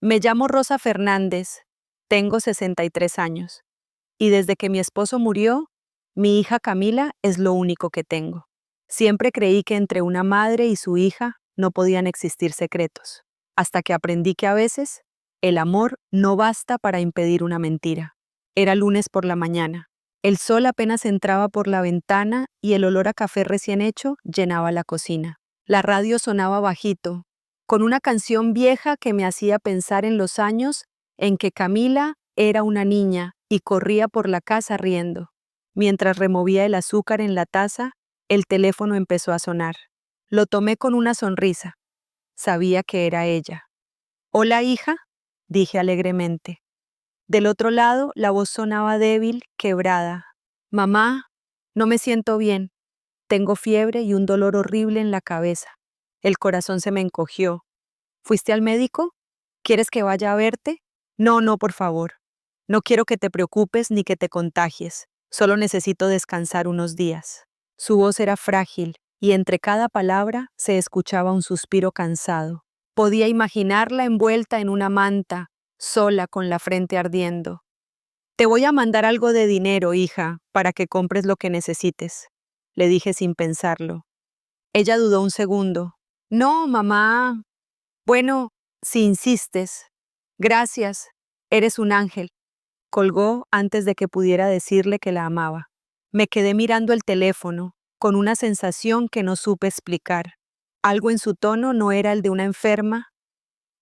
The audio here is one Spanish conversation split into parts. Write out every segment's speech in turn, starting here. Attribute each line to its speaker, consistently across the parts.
Speaker 1: Me llamo Rosa Fernández, tengo 63 años, y desde que mi esposo murió, mi hija Camila es lo único que tengo. Siempre creí que entre una madre y su hija no podían existir secretos, hasta que aprendí que a veces el amor no basta para impedir una mentira. Era lunes por la mañana. El sol apenas entraba por la ventana y el olor a café recién hecho llenaba la cocina. La radio sonaba bajito, con una canción vieja que me hacía pensar en los años en que Camila era una niña y corría por la casa riendo. Mientras removía el azúcar en la taza, el teléfono empezó a sonar. Lo tomé con una sonrisa. Sabía que era ella. «Hola, hija», dije alegremente. Del otro lado, la voz sonaba débil, quebrada. «Mamá, no me siento bien. Tengo fiebre y un dolor horrible en la cabeza». El corazón se me encogió. «¿Fuiste al médico? ¿Quieres que vaya a verte?» «No, no, por favor. No quiero que te preocupes ni que te contagies. Solo necesito descansar unos días». Su voz era frágil y entre cada palabra se escuchaba un suspiro cansado. Podía imaginarla envuelta en una manta, sola con la frente ardiendo. «Te voy a mandar algo de dinero, hija, para que compres lo que necesites», le dije sin pensarlo. Ella dudó un segundo. «No, mamá. Bueno, si insistes. Gracias. Eres un ángel». Colgó antes de que pudiera decirle que la amaba. Me quedé mirando el teléfono, con una sensación que no supe explicar. Algo en su tono no era el de una enferma,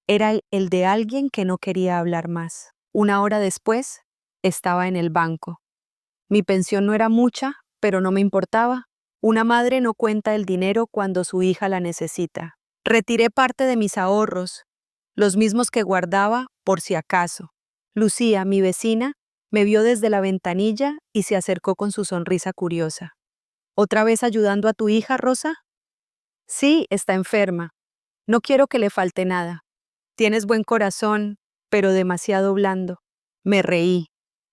Speaker 1: era el de alguien que no quería hablar más. Una hora después, estaba en el banco. Mi pensión no era mucha, pero no me importaba. Una madre no cuenta el dinero cuando su hija la necesita. Retiré parte de mis ahorros, los mismos que guardaba por si acaso. Lucía, mi vecina, me vio desde la ventanilla y se acercó con su sonrisa curiosa. «¿Otra vez ayudando a tu hija, Rosa?» «Sí, está enferma. No quiero que le falte nada. Tienes buen corazón, pero demasiado blando». Me reí,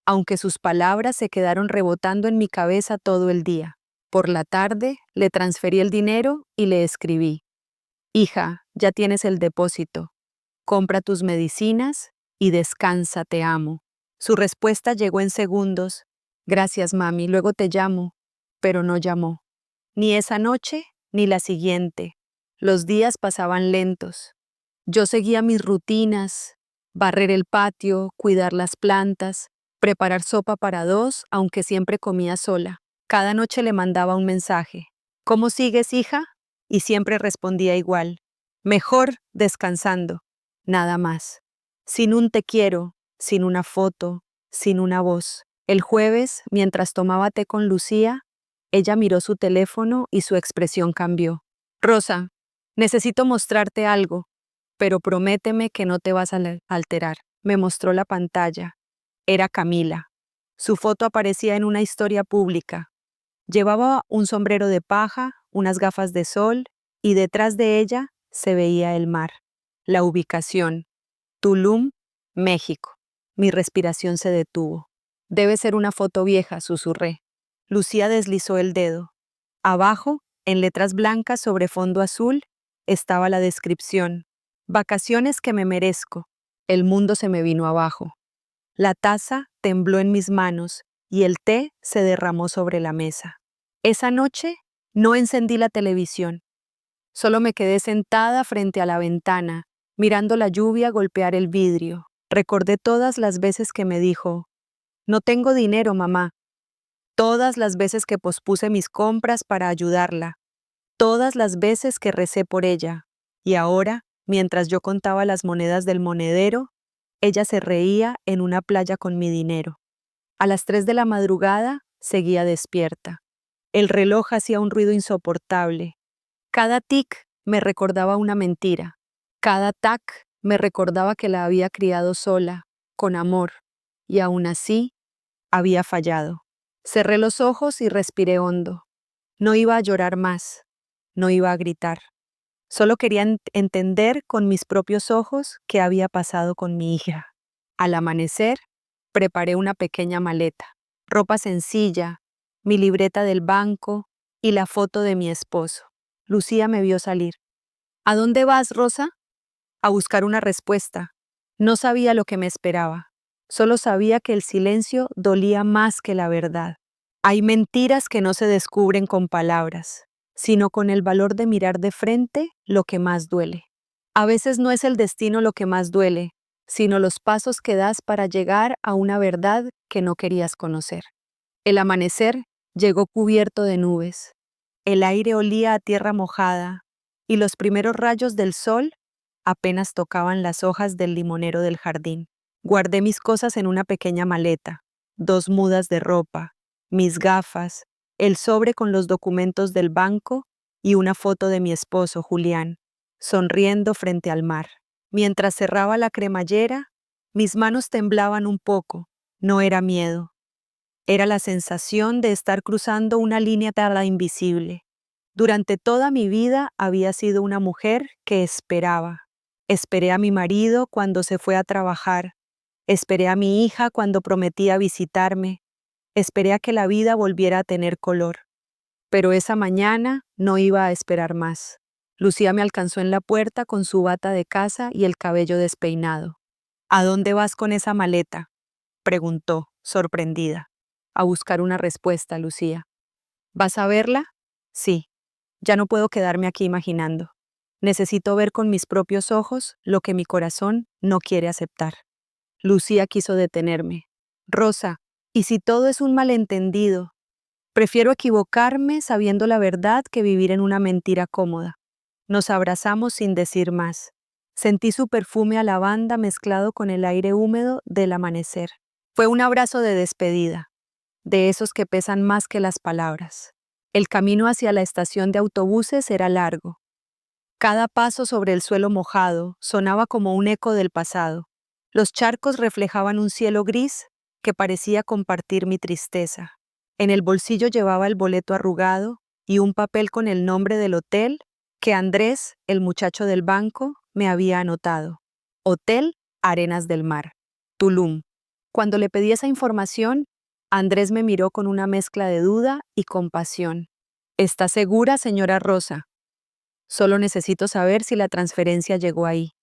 Speaker 1: aunque sus palabras se quedaron rebotando en mi cabeza todo el día. Por la tarde, le transferí el dinero y le escribí: «Hija, ya tienes el depósito. Compra tus medicinas y descansa, te amo». Su respuesta llegó en segundos. «Gracias, mami, luego te llamo». Pero no llamó. Ni esa noche, ni la siguiente. Los días pasaban lentos. Yo seguía mis rutinas: barrer el patio, cuidar las plantas, preparar sopa para dos, aunque siempre comía sola. Cada noche le mandaba un mensaje: «¿Cómo sigues, hija?» Y siempre respondía igual: «Mejor descansando». Nada más. Sin un te quiero, sin una foto, sin una voz. El jueves, mientras tomaba té con Lucía, ella miró su teléfono y su expresión cambió. «Rosa, necesito mostrarte algo, pero prométeme que no te vas a alterar». Me mostró la pantalla. Era Camila. Su foto aparecía en una historia pública. Llevaba un sombrero de paja, unas gafas de sol, y detrás de ella se veía el mar. La ubicación: Tulum, México. Mi respiración se detuvo. «Debe ser una foto vieja», susurré. Lucía deslizó el dedo. Abajo, en letras blancas sobre fondo azul, estaba la descripción: «Vacaciones que me merezco». El mundo se me vino abajo. La taza tembló en mis manos y el té se derramó sobre la mesa. Esa noche no encendí la televisión. Solo me quedé sentada frente a la ventana, mirando la lluvia golpear el vidrio. Recordé todas las veces que me dijo: «No tengo dinero, mamá». Todas las veces que pospuse mis compras para ayudarla. Todas las veces que recé por ella. Y ahora, mientras yo contaba las monedas del monedero, ella se reía en una playa con mi dinero. A las 3 de la madrugada seguía despierta. El reloj hacía un ruido insoportable. Cada tic me recordaba una mentira. Cada tac me recordaba que la había criado sola, con amor, y aún así había fallado. Cerré los ojos y respiré hondo. No iba a llorar más, no iba a gritar. Solo quería entender con mis propios ojos qué había pasado con mi hija. Al amanecer, preparé una pequeña maleta, ropa sencilla, mi libreta del banco y la foto de mi esposo. Lucía me vio salir. «¿A dónde vas, Rosa?» «A buscar una respuesta». No sabía lo que me esperaba, solo sabía que el silencio dolía más que la verdad. Hay mentiras que no se descubren con palabras, sino con el valor de mirar de frente lo que más duele. A veces no es el destino lo que más duele, sino los pasos que das para llegar a una verdad que no querías conocer. El amanecer llegó cubierto de nubes. El aire olía a tierra mojada y los primeros rayos del sol apenas tocaban las hojas del limonero del jardín. Guardé mis cosas en una pequeña maleta, 2 mudas de ropa, mis gafas, el sobre con los documentos del banco y una foto de mi esposo, Julián, sonriendo frente al mar. Mientras cerraba la cremallera, mis manos temblaban un poco. No era miedo. Era la sensación de estar cruzando una línea tala invisible. Durante toda mi vida había sido una mujer que esperaba. Esperé a mi marido cuando se fue a trabajar. Esperé a mi hija cuando prometía visitarme. Esperé a que la vida volviera a tener color. Pero esa mañana no iba a esperar más. Lucía me alcanzó en la puerta con su bata de casa y el cabello despeinado. ¿A dónde vas con esa maleta?, preguntó, sorprendida. A buscar una respuesta, Lucía. ¿Vas a verla? Sí. Ya no puedo quedarme aquí imaginando. Necesito ver con mis propios ojos lo que mi corazón no quiere aceptar. Lucía quiso detenerme. Rosa, ¿y si todo es un malentendido? Prefiero equivocarme sabiendo la verdad que vivir en una mentira cómoda. Nos abrazamos sin decir más. Sentí su perfume a lavanda mezclado con el aire húmedo del amanecer. Fue un abrazo de despedida, de esos que pesan más que las palabras. El camino hacia la estación de autobuses era largo. Cada paso sobre el suelo mojado sonaba como un eco del pasado. Los charcos reflejaban un cielo gris que parecía compartir mi tristeza. En el bolsillo llevaba el boleto arrugado y un papel con el nombre del hotel que Andrés, el muchacho del banco, me había anotado. Hotel Arenas del Mar, Tulum. Cuando le pedí esa información, Andrés me miró con una mezcla de duda y compasión. ¿Está segura, señora Rosa? Solo necesito saber si la transferencia llegó ahí.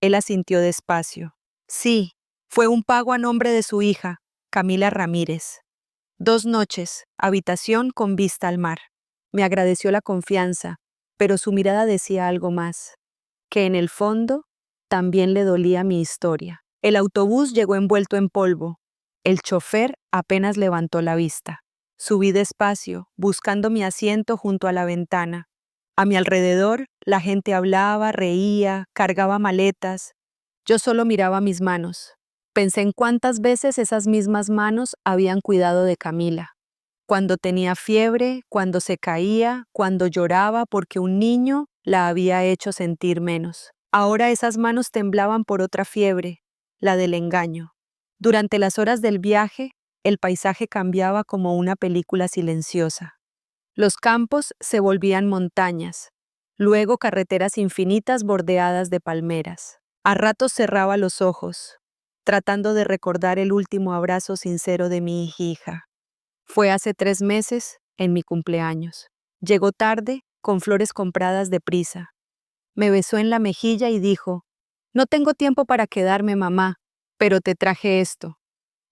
Speaker 1: Él asintió despacio. Sí, fue un pago a nombre de su hija, Camila Ramírez. 2 noches, habitación con vista al mar. Me agradeció la confianza, pero su mirada decía algo más, que en el fondo también le dolía mi historia. El autobús llegó envuelto en polvo. El chofer apenas levantó la vista. Subí despacio, buscando mi asiento junto a la ventana. A mi alrededor, la gente hablaba, reía, cargaba maletas. Yo solo miraba mis manos. Pensé en cuántas veces esas mismas manos habían cuidado de Camila. Cuando tenía fiebre, cuando se caía, cuando lloraba porque un niño la había hecho sentir menos. Ahora esas manos temblaban por otra fiebre, la del engaño. Durante las horas del viaje, el paisaje cambiaba como una película silenciosa. Los campos se volvían montañas, luego carreteras infinitas bordeadas de palmeras. A ratos cerraba los ojos, tratando de recordar el último abrazo sincero de mi hija. Fue hace 3 meses, en mi cumpleaños. Llegó tarde, con flores compradas deprisa. Me besó en la mejilla y dijo, «No tengo tiempo para quedarme, mamá, pero te traje esto».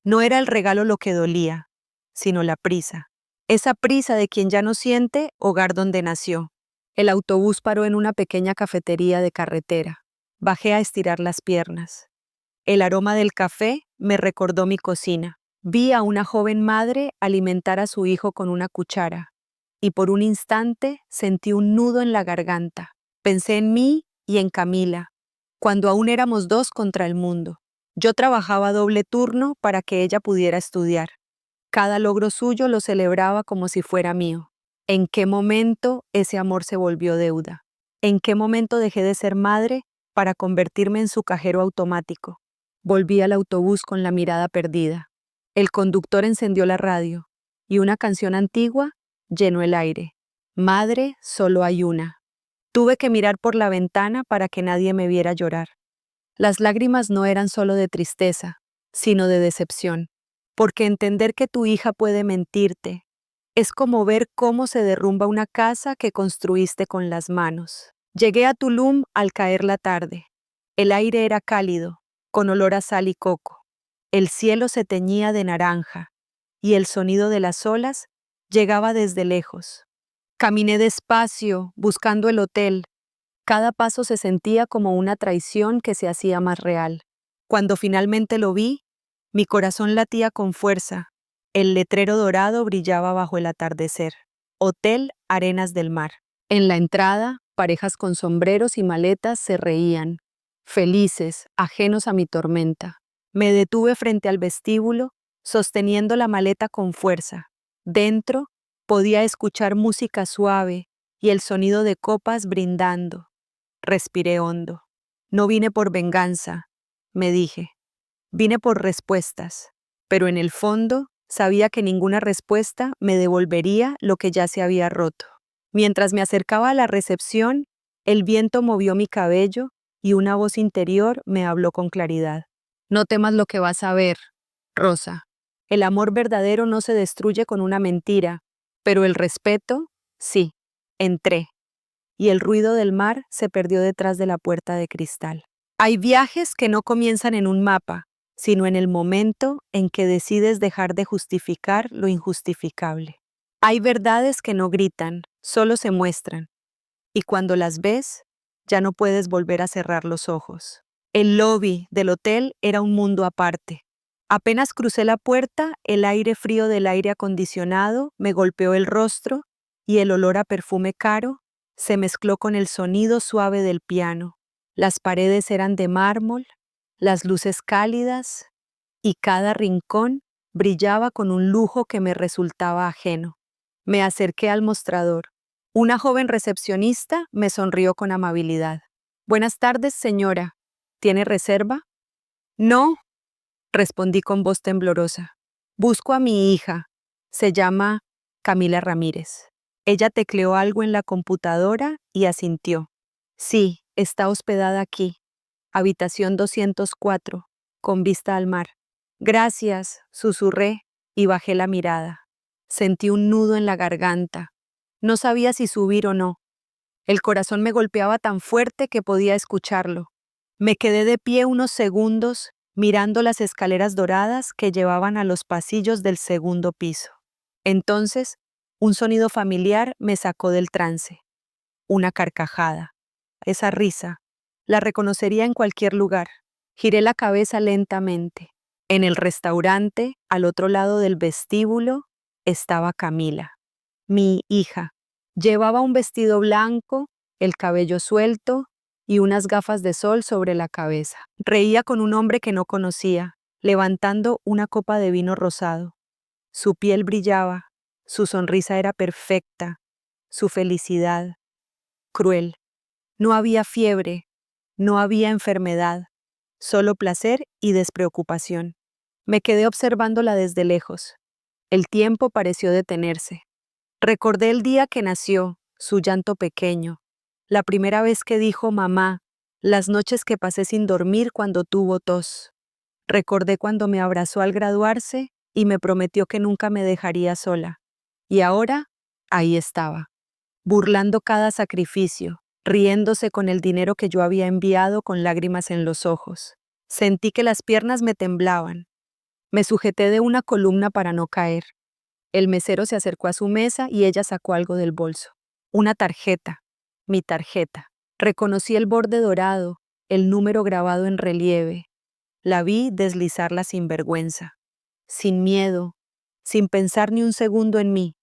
Speaker 1: No era el regalo lo que dolía, sino la prisa. Esa prisa de quien ya no siente hogar donde nació. El autobús paró en una pequeña cafetería de carretera. Bajé a estirar las piernas. El aroma del café me recordó mi cocina. Vi a una joven madre alimentar a su hijo con una cuchara, y por un instante sentí un nudo en la garganta. Pensé en mí y en Camila, cuando aún éramos 2 contra el mundo. Yo trabajaba doble turno para que ella pudiera estudiar. Cada logro suyo lo celebraba como si fuera mío. ¿En qué momento ese amor se volvió deuda? ¿En qué momento dejé de ser madre para convertirme en su cajero automático? Volví al autobús con la mirada perdida. El conductor encendió la radio y una canción antigua llenó el aire. Madre, solo hay una. Tuve que mirar por la ventana para que nadie me viera llorar. Las lágrimas no eran solo de tristeza, sino de decepción, porque entender que tu hija puede mentirte es como ver cómo se derrumba una casa que construiste con las manos. Llegué a Tulum al caer la tarde. El aire era cálido, con olor a sal y coco. El cielo se teñía de naranja y el sonido de las olas llegaba desde lejos. Caminé despacio, buscando el hotel. Cada paso se sentía como una traición que se hacía más real. Cuando finalmente lo vi, mi corazón latía con fuerza. El letrero dorado brillaba bajo el atardecer. Hotel Arenas del Mar. En la entrada, parejas con sombreros y maletas se reían, felices, ajenos a mi tormenta. Me detuve frente al vestíbulo, sosteniendo la maleta con fuerza. Dentro, podía escuchar música suave y el sonido de copas brindando. Respiré hondo. No vine por venganza, me dije. Vine por respuestas, pero en el fondo sabía que ninguna respuesta me devolvería lo que ya se había roto. Mientras me acercaba a la recepción, el viento movió mi cabello y una voz interior me habló con claridad. No temas lo que vas a ver, Rosa. El amor verdadero no se destruye con una mentira, pero el respeto, sí. Entré, y el ruido del mar se perdió detrás de la puerta de cristal. Hay viajes que no comienzan en un mapa, sino en el momento en que decides dejar de justificar lo injustificable. Hay verdades que no gritan, solo se muestran, y cuando las ves, ya no puedes volver a cerrar los ojos. El lobby del hotel era un mundo aparte. Apenas crucé la puerta, el aire frío del aire acondicionado me golpeó el rostro y el olor a perfume caro se mezcló con el sonido suave del piano. Las paredes eran de mármol, las luces cálidas y cada rincón brillaba con un lujo que me resultaba ajeno. Me acerqué al mostrador. Una joven recepcionista me sonrió con amabilidad. Buenas tardes, señora. ¿Tiene reserva? No, respondí con voz temblorosa. Busco a mi hija. Se llama Camila Ramírez. Ella tecleó algo en la computadora y asintió. Sí, está hospedada aquí. Habitación 204, con vista al mar. Gracias, susurré y bajé la mirada. Sentí un nudo en la garganta. No sabía si subir o no. El corazón me golpeaba tan fuerte que podía escucharlo. Me quedé de pie unos segundos mirando las escaleras doradas que llevaban a los pasillos del segundo piso. Entonces, un sonido familiar me sacó del trance. Una carcajada. Esa risa. La reconocería en cualquier lugar. Giré la cabeza lentamente. En el restaurante, al otro lado del vestíbulo, estaba Camila, mi hija. Llevaba un vestido blanco, el cabello suelto y unas gafas de sol sobre la cabeza. Reía con un hombre que no conocía, levantando una copa de vino rosado. Su piel brillaba, su sonrisa era perfecta, su felicidad, cruel. No había fiebre, no había enfermedad, solo placer y despreocupación. Me quedé observándola desde lejos. El tiempo pareció detenerse. Recordé el día que nació, su llanto pequeño, la primera vez que dijo mamá, las noches que pasé sin dormir cuando tuvo tos. Recordé cuando me abrazó al graduarse y me prometió que nunca me dejaría sola. Y ahora, ahí estaba, burlando cada sacrificio, riéndose con el dinero que yo había enviado con lágrimas en los ojos. Sentí que las piernas me temblaban. Me sujeté de una columna para no caer. El mesero se acercó a su mesa y ella sacó algo del bolso. Una tarjeta. Mi tarjeta. Reconocí el borde dorado, el número grabado en relieve. La vi deslizarla sin vergüenza, sin miedo, sin pensar ni un segundo en mí.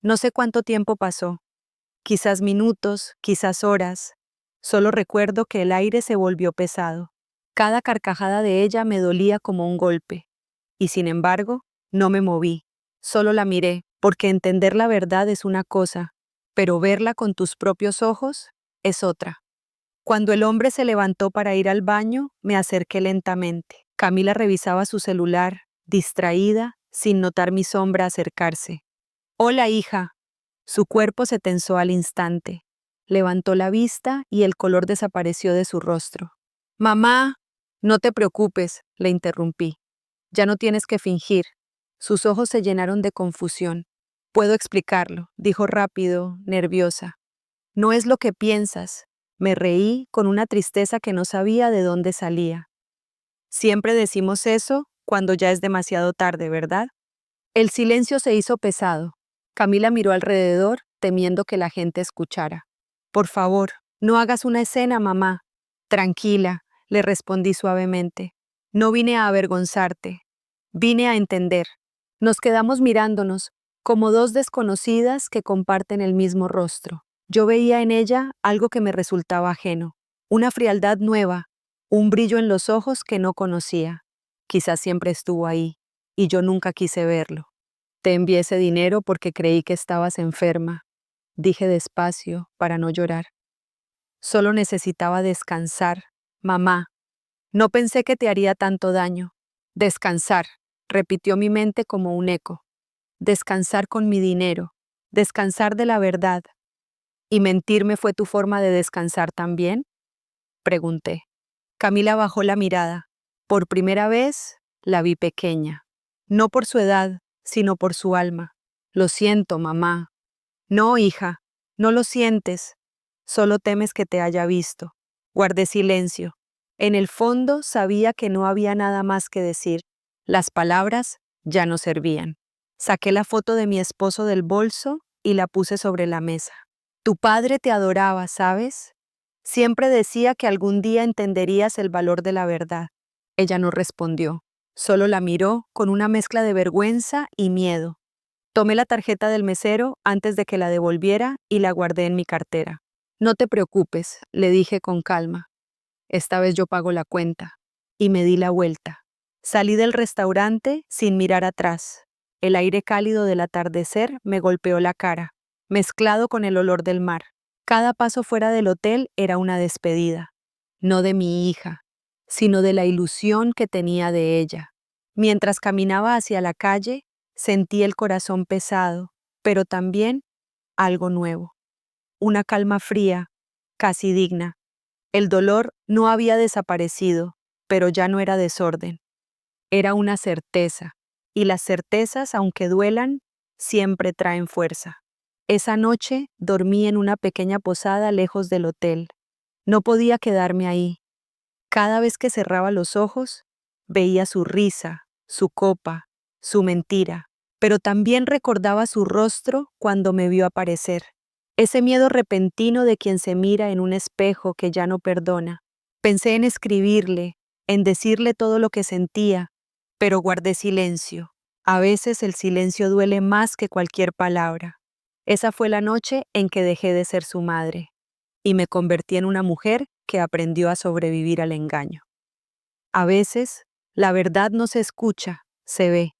Speaker 1: No sé cuánto tiempo pasó. Quizás minutos, quizás horas. Solo recuerdo que el aire se volvió pesado. Cada carcajada de ella me dolía como un golpe. Y sin embargo, no me moví. Solo la miré, porque entender la verdad es una cosa, pero verla con tus propios ojos es otra. Cuando el hombre se levantó para ir al baño, me acerqué lentamente. Camila revisaba su celular, distraída, sin notar mi sombra acercarse. Hola, hija. Su cuerpo se tensó al instante. Levantó la vista y el color desapareció de su rostro. Mamá, no te preocupes, le interrumpí. Ya no tienes que fingir. Sus ojos se llenaron de confusión. Puedo explicarlo, dijo rápido, nerviosa. No es lo que piensas. Me reí con una tristeza que no sabía de dónde salía. Siempre decimos eso cuando ya es demasiado tarde, ¿verdad? El silencio se hizo pesado. Camila miró alrededor, temiendo que la gente escuchara. Por favor, no hagas una escena, mamá. Tranquila, le respondí suavemente. No vine a avergonzarte. Vine a entender. Nos quedamos mirándonos, como dos desconocidas que comparten el mismo rostro. Yo veía en ella algo que me resultaba ajeno, una frialdad nueva, un brillo en los ojos que no conocía. Quizás siempre estuvo ahí, y yo nunca quise verlo. Te envié ese dinero porque creí que estabas enferma, dije despacio para no llorar. Solo necesitaba descansar, mamá. No pensé que te haría tanto daño. Descansar, repitió mi mente como un eco. Descansar con mi dinero, descansar de la verdad. ¿Y mentirme fue tu forma de descansar también? Pregunté. Camila bajó la mirada. Por primera vez la vi pequeña. No por su edad, sino por su alma. Lo siento, mamá. No, hija, no lo sientes. Solo temes que te haya visto. Guardé silencio. En el fondo sabía que no había nada más que decir. Las palabras ya no servían. Saqué la foto de mi esposo del bolso y la puse sobre la mesa. Tu padre te adoraba, ¿sabes? Siempre decía que algún día entenderías el valor de la verdad. Ella no respondió. Solo la miró con una mezcla de vergüenza y miedo. Tomé la tarjeta del mesero antes de que la devolviera y la guardé en mi cartera. No te preocupes, le dije con calma. Esta vez yo pago la cuenta. Y me di la vuelta. Salí del restaurante sin mirar atrás. El aire cálido del atardecer me golpeó la cara, mezclado con el olor del mar. Cada paso fuera del hotel era una despedida. No de mi hija, sino de la ilusión que tenía de ella. Mientras caminaba hacia la calle, sentí el corazón pesado, pero también algo nuevo. Una calma fría, casi digna. El dolor no había desaparecido, pero ya no era desorden. Era una certeza, y las certezas, aunque duelan, siempre traen fuerza. Esa noche dormí en una pequeña posada lejos del hotel. No podía quedarme ahí. Cada vez que cerraba los ojos, veía su risa, su copa, su mentira, pero también recordaba su rostro cuando me vio aparecer. Ese miedo repentino de quien se mira en un espejo que ya no perdona. Pensé en escribirle, en decirle todo lo que sentía, pero guardé silencio. A veces el silencio duele más que cualquier palabra. Esa fue la noche en que dejé de ser su madre y me convertí en una mujer que aprendió a sobrevivir al engaño. A veces, la verdad no se escucha, se ve.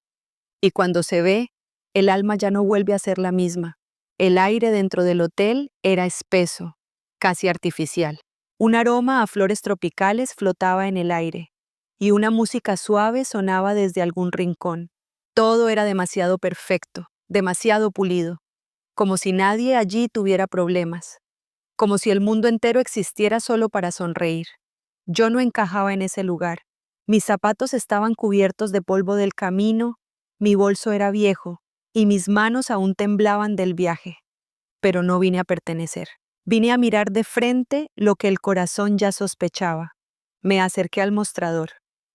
Speaker 1: Y cuando se ve, el alma ya no vuelve a ser la misma. El aire dentro del hotel era espeso, casi artificial. Un aroma a flores tropicales flotaba en el aire, y una música suave sonaba desde algún rincón. Todo era demasiado perfecto, demasiado pulido, como si nadie allí tuviera problemas, como si el mundo entero existiera solo para sonreír. Yo no encajaba en ese lugar. Mis zapatos estaban cubiertos de polvo del camino, mi bolso era viejo, y mis manos aún temblaban del viaje. Pero no vine a pertenecer. Vine a mirar de frente lo que el corazón ya sospechaba. Me acerqué al mostrador.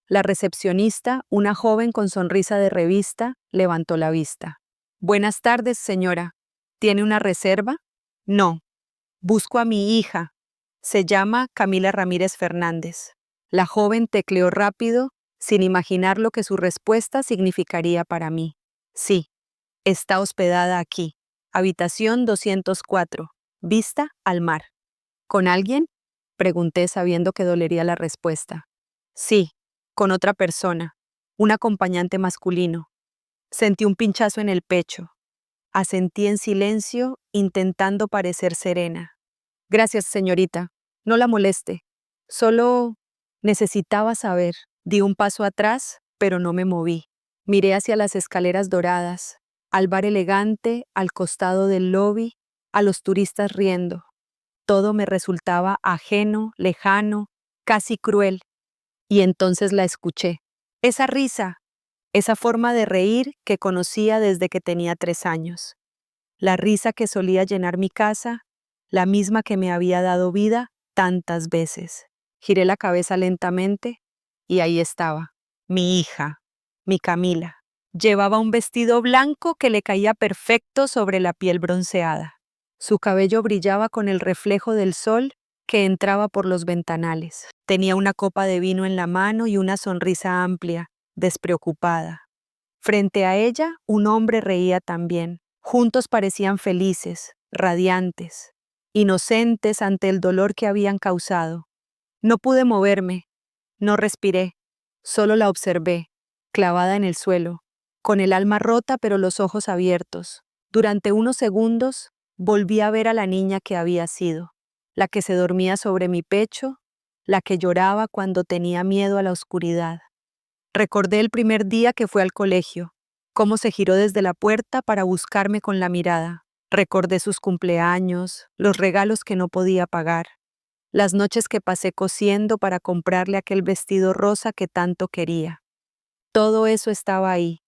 Speaker 1: La recepcionista, una joven con sonrisa de revista, levantó la vista. Buenas tardes, señora. ¿Tiene una reserva? No. Busco a mi hija. Se llama Camila Ramírez Fernández. La joven tecleó rápido, sin imaginar lo que su respuesta significaría para mí. Sí, está hospedada aquí. Habitación 204. Vista al mar. ¿Con alguien? Pregunté sabiendo que dolería la respuesta. Sí, con otra persona, un acompañante masculino. Sentí un pinchazo en el pecho. Asentí en silencio, intentando parecer serena. Gracias, señorita. No la moleste. Solo necesitaba saber. Di un paso atrás, pero no me moví. Miré hacia las escaleras doradas, al bar elegante, al costado del lobby, a los turistas riendo. Todo me resultaba ajeno, lejano, casi cruel. Y entonces la escuché. Esa risa, esa forma de reír que conocía desde que tenía 3 años. La risa que solía llenar mi casa, la misma que me había dado vida tantas veces. Giré la cabeza lentamente. y ahí estaba, mi hija, mi Camila. Llevaba un vestido blanco que le caía perfecto sobre la piel bronceada. Su cabello brillaba con el reflejo del sol que entraba por los ventanales. Tenía una copa de vino en la mano y una sonrisa amplia, despreocupada. Frente a ella, un hombre reía también. Juntos parecían felices, radiantes, inocentes ante el dolor que habían causado. No pude moverme, no respiré, solo la observé, clavada en el suelo, con el alma rota pero los ojos abiertos. Durante unos segundos volví a ver a la niña que había sido, la que se dormía sobre mi pecho, la que lloraba cuando tenía miedo a la oscuridad. Recordé el primer día que fue al colegio, cómo se giró desde la puerta para buscarme con la mirada. Recordé sus cumpleaños, los regalos que no podía pagar, las noches que pasé cosiendo para comprarle aquel vestido rosa que tanto quería. Todo eso estaba ahí,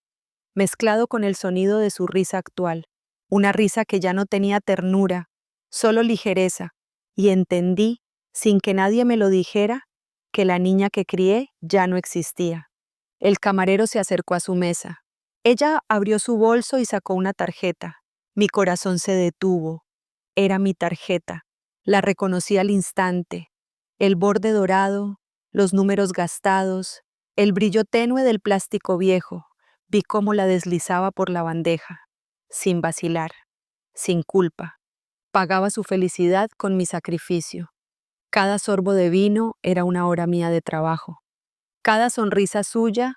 Speaker 1: mezclado con el sonido de su risa actual, una risa que ya no tenía ternura, solo ligereza, y entendí, sin que nadie me lo dijera, que la niña que crié ya no existía. El camarero se acercó a su mesa. Ella abrió su bolso y sacó una tarjeta. Mi corazón se detuvo. Era mi tarjeta. La reconocí al instante. El borde dorado, los números gastados, el brillo tenue del plástico viejo. Vi cómo la deslizaba por la bandeja, sin vacilar, sin culpa. Pagaba su felicidad con mi sacrificio. Cada sorbo de vino era una hora mía de trabajo. Cada sonrisa suya,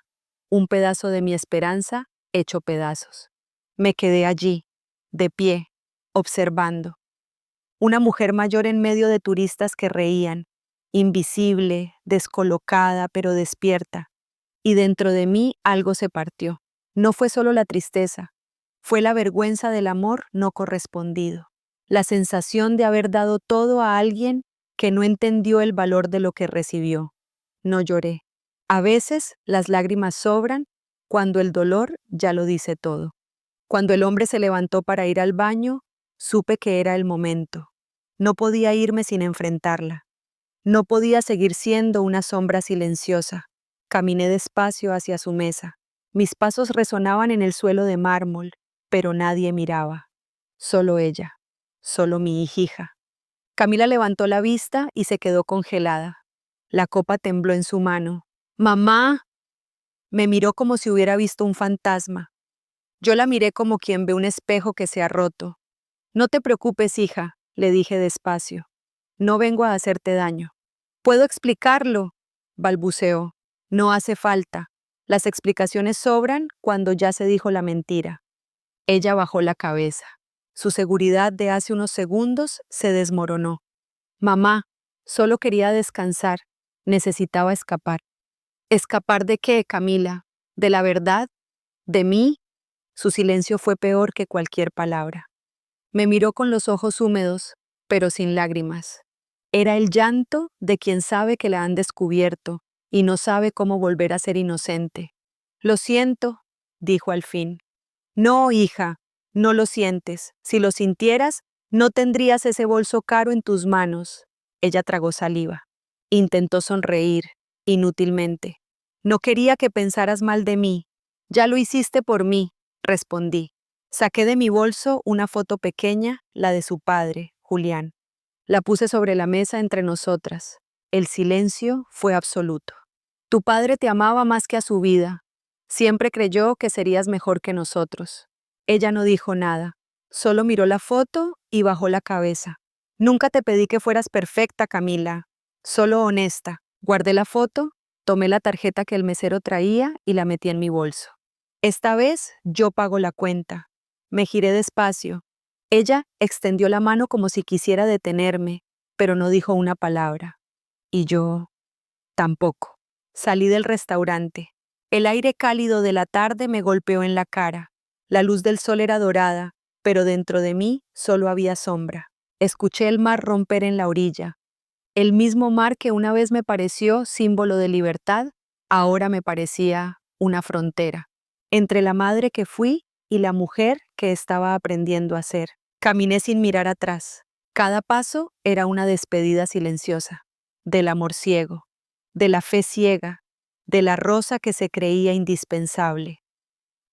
Speaker 1: un pedazo de mi esperanza hecho pedazos. Me quedé allí, de pie, observando. Una mujer mayor en medio de turistas que reían, invisible, descolocada, pero despierta. Y dentro de mí algo se partió. No fue solo la tristeza, fue la vergüenza del amor no correspondido. La sensación de haber dado todo a alguien que no entendió el valor de lo que recibió. No lloré. A veces las lágrimas sobran cuando el dolor ya lo dice todo. Cuando el hombre se levantó para ir al baño, supe que era el momento. No podía irme sin enfrentarla. No podía seguir siendo una sombra silenciosa. Caminé despacio hacia su mesa. Mis pasos resonaban en el suelo de mármol, pero nadie miraba. Solo ella, solo mi hija. Camila levantó la vista y se quedó congelada. La copa tembló en su mano. ¡Mamá! Me miró como si hubiera visto un fantasma. Yo la miré como quien ve un espejo que se ha roto. No te preocupes, hija, le dije despacio. No vengo a hacerte daño. ¿Puedo explicarlo?, balbuceó. No hace falta. Las explicaciones sobran cuando ya se dijo la mentira. Ella bajó la cabeza. Su seguridad de hace unos segundos se desmoronó. Mamá, solo quería descansar. Necesitaba escapar. ¿Escapar de qué, Camila? ¿De la verdad? ¿De mí? Su silencio fue peor que cualquier palabra. Me miró con los ojos húmedos, pero sin lágrimas. Era el llanto de quien sabe que la han descubierto y no sabe cómo volver a ser inocente. Lo siento, dijo al fin. No, hija, no lo sientes. Si lo sintieras, no tendrías ese bolso caro en tus manos. Ella tragó saliva. Intentó sonreír, inútilmente. No quería que pensaras mal de mí. Ya lo hiciste por mí, respondí. Saqué de mi bolso una foto pequeña, la de su padre, Julián. La puse sobre la mesa entre nosotras. El silencio fue absoluto. Tu padre te amaba más que a su vida. Siempre creyó que serías mejor que nosotros. Ella no dijo nada, solo miró la foto y bajó la cabeza. Nunca te pedí que fueras perfecta, Camila, solo honesta. Guardé la foto, tomé la tarjeta que el mesero traía y la metí en mi bolso. Esta vez yo pago la cuenta. Me giré despacio. Ella extendió la mano como si quisiera detenerme, pero no dijo una palabra. Y yo tampoco. Salí del restaurante. El aire cálido de la tarde me golpeó en la cara. La luz del sol era dorada, pero dentro de mí solo había sombra. Escuché el mar romper en la orilla. El mismo mar que una vez me pareció símbolo de libertad, ahora me parecía una frontera. Entre la madre que fui y la mujer que estaba aprendiendo a ser. Caminé sin mirar atrás. Cada paso era una despedida silenciosa. Del amor ciego, de la fe ciega, de la rosa que se creía indispensable.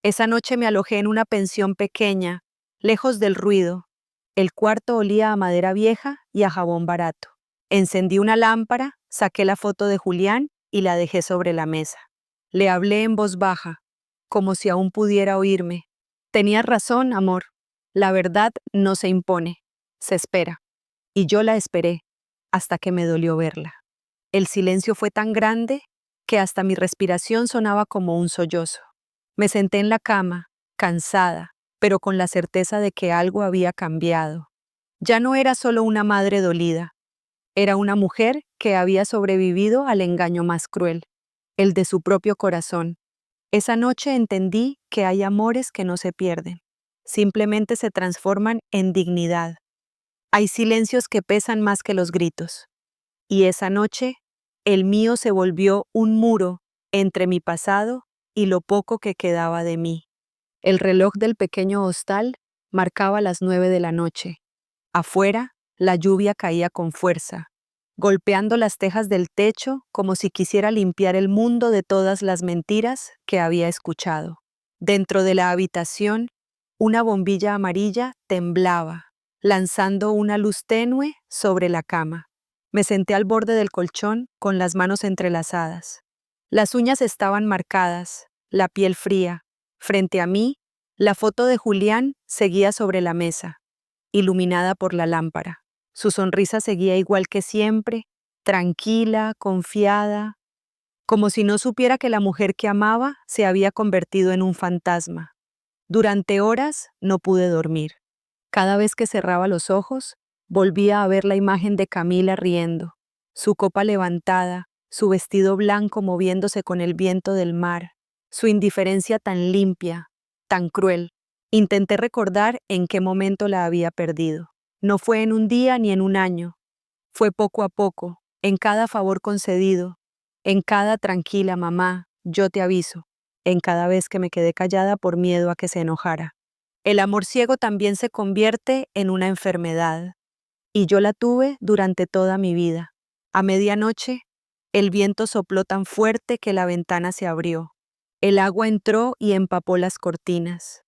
Speaker 1: Esa noche me alojé en una pensión pequeña, lejos del ruido. El cuarto olía a madera vieja y a jabón barato. Encendí una lámpara, saqué la foto de Julián y la dejé sobre la mesa. Le hablé en voz baja, como si aún pudiera oírme. Tenías razón, amor. La verdad no se impone, se espera. Y yo la esperé, hasta que me dolió verla. El silencio fue tan grande que hasta mi respiración sonaba como un sollozo. Me senté en la cama, cansada, pero con la certeza de que algo había cambiado. Ya no era solo una madre dolida, era una mujer que había sobrevivido al engaño más cruel, el de su propio corazón. Esa noche entendí que hay amores que no se pierden, simplemente se transforman en dignidad. Hay silencios que pesan más que los gritos. Y esa noche, el mío se volvió un muro entre mi pasado y lo poco que quedaba de mí. El reloj del pequeño hostal marcaba las 9 de la noche. Afuera, la lluvia caía con fuerza, golpeando las tejas del techo como si quisiera limpiar el mundo de todas las mentiras que había escuchado. Dentro de la habitación, una bombilla amarilla temblaba, lanzando una luz tenue sobre la cama. Me senté al borde del colchón con las manos entrelazadas. Las uñas estaban marcadas, la piel fría. Frente a mí, la foto de Julián seguía sobre la mesa, iluminada por la lámpara. Su sonrisa seguía igual que siempre, tranquila, confiada, como si no supiera que la mujer que amaba se había convertido en un fantasma. Durante horas no pude dormir. Cada vez que cerraba los ojos, volvía a ver la imagen de Camila riendo, su copa levantada, su vestido blanco moviéndose con el viento del mar, su indiferencia tan limpia, tan cruel. Intenté recordar en qué momento la había perdido. No fue en un día ni en un año, fue poco a poco, en cada favor concedido, en cada tranquila mamá, yo te aviso, en cada vez que me quedé callada por miedo a que se enojara. El amor ciego también se convierte en una enfermedad, y yo la tuve durante toda mi vida. A medianoche, el viento sopló tan fuerte que la ventana se abrió. El agua entró y empapó las cortinas.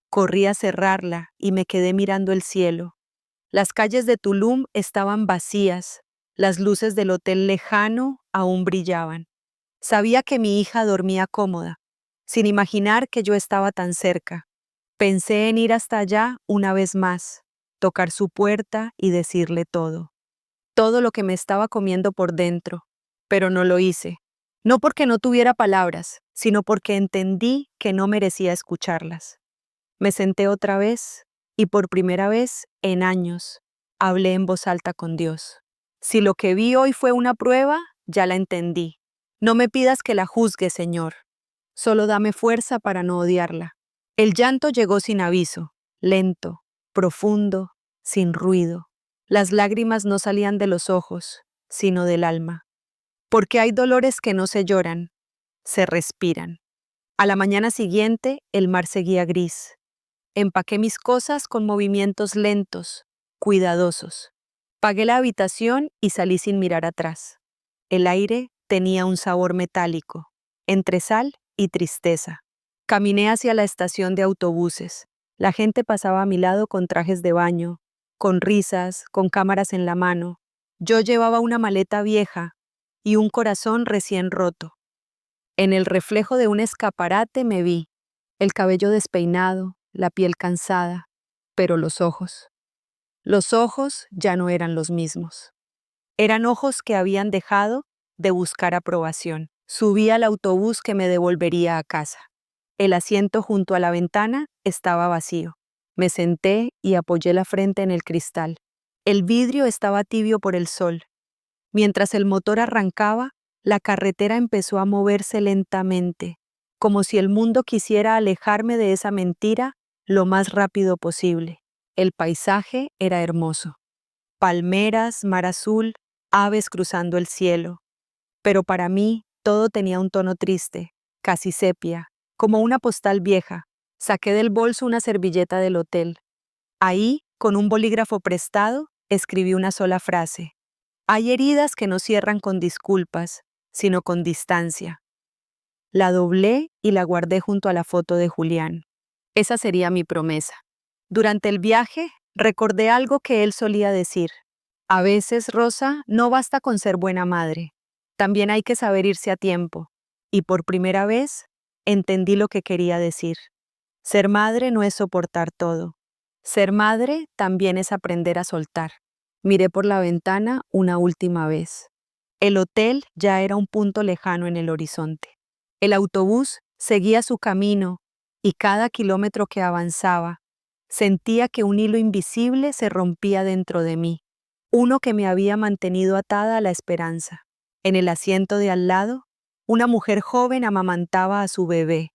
Speaker 1: Corrí a cerrarla y me quedé mirando el cielo. Las calles de Tulum estaban vacías, las luces del hotel lejano aún brillaban. Sabía que mi hija dormía cómoda, sin imaginar que yo estaba tan cerca. Pensé en ir hasta allá una vez más, tocar su puerta y decirle todo lo que me estaba comiendo por dentro, pero no lo hice. No porque no tuviera palabras, sino porque entendí que no merecía escucharlas. Me senté otra vez y por primera vez en años hablé en voz alta con Dios. Si lo que vi hoy fue una prueba, ya la entendí. No me pidas que la juzgue, Señor. Solo dame fuerza para no odiarla. El llanto llegó sin aviso, lento, profundo, sin ruido. Las lágrimas no salían de los ojos, sino del alma. Porque hay dolores que no se lloran, se respiran. A la mañana siguiente, el mar seguía gris. Empaqué mis cosas con movimientos lentos, cuidadosos. Pagué la habitación y salí sin mirar atrás. El aire tenía un sabor metálico, entre sal y tristeza. Caminé hacia la estación de autobuses. La gente pasaba a mi lado con trajes de baño, con risas, con cámaras en la mano. Yo llevaba una maleta vieja y un corazón recién roto. En el reflejo de un escaparate me vi, el cabello despeinado, la piel cansada, pero los ojos. Los ojos ya no eran los mismos. Eran ojos que habían dejado de buscar aprobación. Subí al autobús que me devolvería a casa. El asiento junto a la ventana estaba vacío. Me senté y apoyé la frente en el cristal. El vidrio estaba tibio por el sol. Mientras el motor arrancaba, la carretera empezó a moverse lentamente, como si el mundo quisiera alejarme de esa mentira lo más rápido posible. El paisaje era hermoso. Palmeras, mar azul, aves cruzando el cielo. Pero para mí todo tenía un tono triste, casi sepia, como una postal vieja. Saqué del bolso una servilleta del hotel. Ahí, con un bolígrafo prestado, escribí una sola frase. Hay heridas que no cierran con disculpas, sino con distancia. La doblé y la guardé junto a la foto de Julián. Esa sería mi promesa. Durante el viaje, recordé algo que él solía decir. A veces, Rosa, no basta con ser buena madre. También hay que saber irse a tiempo. Y por primera vez, entendí lo que quería decir. Ser madre no es soportar todo. Ser madre también es aprender a soltar. Miré por la ventana una última vez. El hotel ya era un punto lejano en el horizonte. El autobús seguía su camino y cada kilómetro que avanzaba, sentía que un hilo invisible se rompía dentro de mí, uno que me había mantenido atada a la esperanza. En el asiento de al lado, una mujer joven amamantaba a su bebé.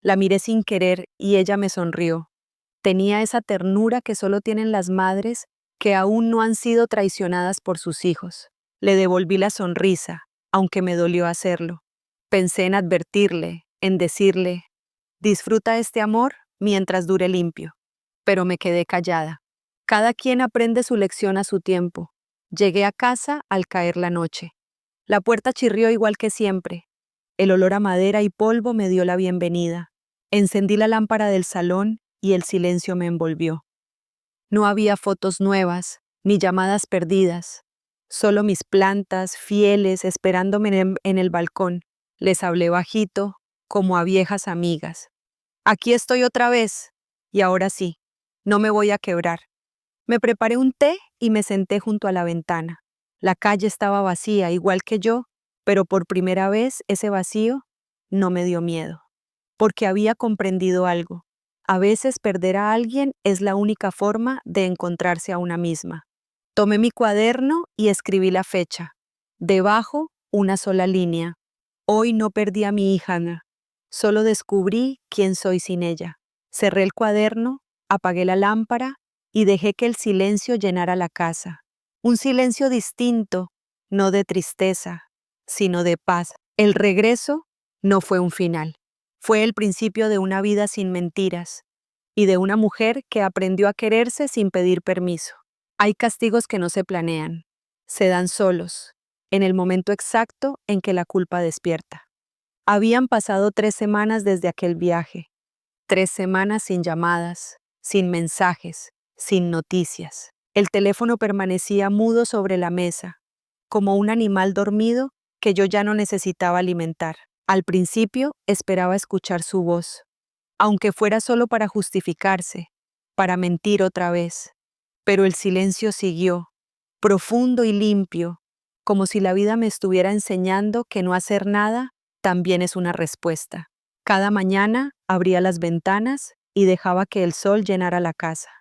Speaker 1: La miré sin querer y ella me sonrió. Tenía esa ternura que solo tienen las madres que aún no han sido traicionadas por sus hijos. Le devolví la sonrisa, aunque me dolió hacerlo. Pensé en advertirle, en decirle, disfruta este amor mientras dure limpio. Pero me quedé callada. Cada quien aprende su lección a su tiempo. Llegué a casa al caer la noche. La puerta chirrió igual que siempre. El olor a madera y polvo me dio la bienvenida. Encendí la lámpara del salón y el silencio me envolvió. No había fotos nuevas, ni llamadas perdidas. Solo mis plantas, fieles, esperándome en el balcón. Les hablé bajito, como a viejas amigas. Aquí estoy otra vez. Y ahora sí, no me voy a quebrar. Me preparé un té y me senté junto a la ventana. La calle estaba vacía, igual que yo, pero por primera vez ese vacío no me dio miedo, porque había comprendido algo. A veces perder a alguien es la única forma de encontrarse a una misma. Tomé mi cuaderno y escribí la fecha. Debajo, una sola línea. Hoy no perdí a mi hija, Ana. Solo descubrí quién soy sin ella. Cerré el cuaderno, apagué la lámpara y dejé que el silencio llenara la casa. Un silencio distinto, no de tristeza, sino de paz. El regreso no fue un final. Fue el principio de una vida sin mentiras y de una mujer que aprendió a quererse sin pedir permiso. Hay castigos que no se planean, se dan solos, en el momento exacto en que la culpa despierta. Habían pasado 3 semanas desde aquel viaje, 3 semanas sin llamadas, sin mensajes, sin noticias. El teléfono permanecía mudo sobre la mesa, como un animal dormido que yo ya no necesitaba alimentar. Al principio esperaba escuchar su voz, aunque fuera solo para justificarse, para mentir otra vez. Pero el silencio siguió, profundo y limpio, como si la vida me estuviera enseñando que no hacer nada también es una respuesta. Cada mañana abría las ventanas y dejaba que el sol llenara la casa.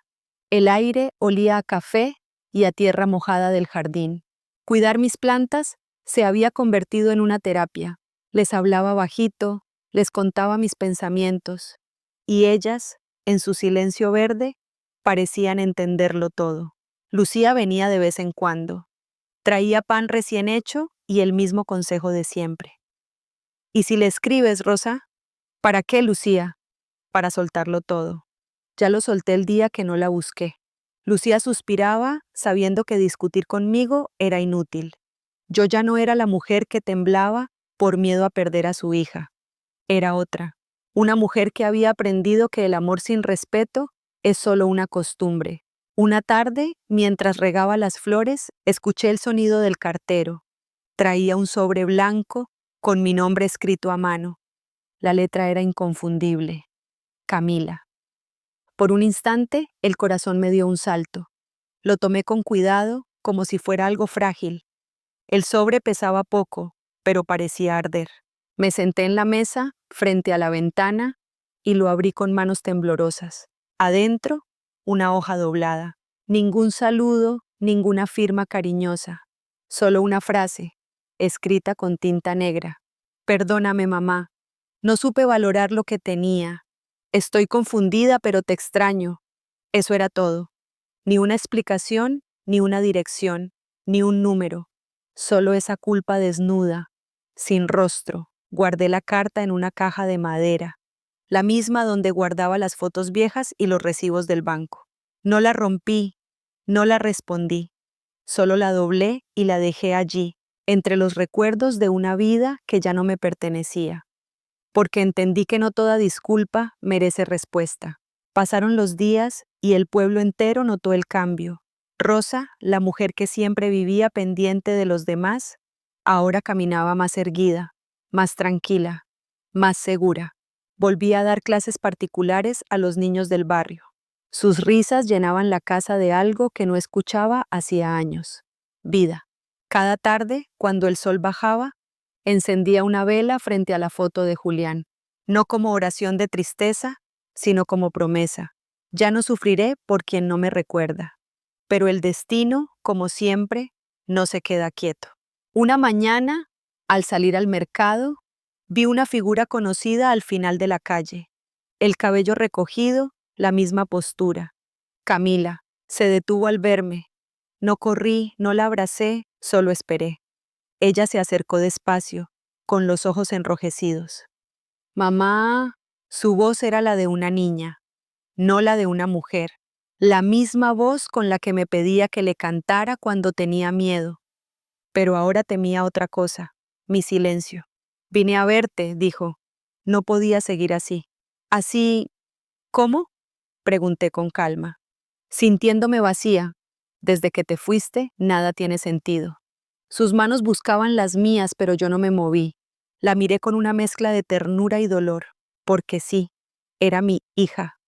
Speaker 1: El aire olía a café y a tierra mojada del jardín. Cuidar mis plantas se había convertido en una terapia. Les hablaba bajito, les contaba mis pensamientos, y ellas, en su silencio verde, parecían entenderlo todo. Lucía venía de vez en cuando. Traía pan recién hecho y el mismo consejo de siempre. ¿Y si le escribes, Rosa? ¿Para qué, Lucía? Para soltarlo todo. Ya lo solté el día que no la busqué. Lucía suspiraba, sabiendo que discutir conmigo era inútil. Yo ya no era la mujer que temblaba por miedo a perder a su hija. Era otra. Una mujer que había aprendido que el amor sin respeto es solo una costumbre. Una tarde, mientras regaba las flores, escuché el sonido del cartero. Traía un sobre blanco con mi nombre escrito a mano. La letra era inconfundible. Camila. Por un instante, el corazón me dio un salto. Lo tomé con cuidado, como si fuera algo frágil. El sobre pesaba poco, pero parecía arder. Me senté en la mesa, frente a la ventana, y lo abrí con manos temblorosas. Adentro, una hoja doblada. Ningún saludo, ninguna firma cariñosa. Solo una frase, escrita con tinta negra. Perdóname, mamá. No supe valorar lo que tenía. Estoy confundida, pero te extraño. Eso era todo. Ni una explicación, ni una dirección, ni un número. Solo esa culpa desnuda, sin rostro. Guardé la carta en una caja de madera, la misma donde guardaba las fotos viejas y los recibos del banco. No la rompí, no la respondí. Solo la doblé y la dejé allí, entre los recuerdos de una vida que ya no me pertenecía. porque entendí que no toda disculpa merece respuesta. Pasaron los días y el pueblo entero notó el cambio. Rosa, la mujer que siempre vivía pendiente de los demás, ahora caminaba más erguida, más tranquila, más segura. Volvía a dar clases particulares a los niños del barrio. Sus risas llenaban la casa de algo que no escuchaba hacía años. Vida. Cada tarde, cuando el sol bajaba, encendía una vela frente a la foto de Julián, no como oración de tristeza, sino como promesa. Ya no sufriré por quien no me recuerda. Pero el destino, como siempre, no se queda quieto. Una mañana, al salir al mercado, vi una figura conocida al final de la calle. El cabello recogido, la misma postura. Camila se detuvo al verme. No corrí, no la abracé, solo esperé. Ella se acercó despacio, con los ojos enrojecidos. Mamá, su voz era la de una niña, no la de una mujer. La misma voz con la que me pedía que le cantara cuando tenía miedo. Pero ahora temía otra cosa, mi silencio. Vine a verte, dijo. No podía seguir así. Así, ¿cómo? Pregunté con calma. Sintiéndome vacía. Desde que te fuiste, nada tiene sentido. Sus manos buscaban las mías, pero yo no me moví. La miré con una mezcla de ternura y dolor, porque sí, era mi hija,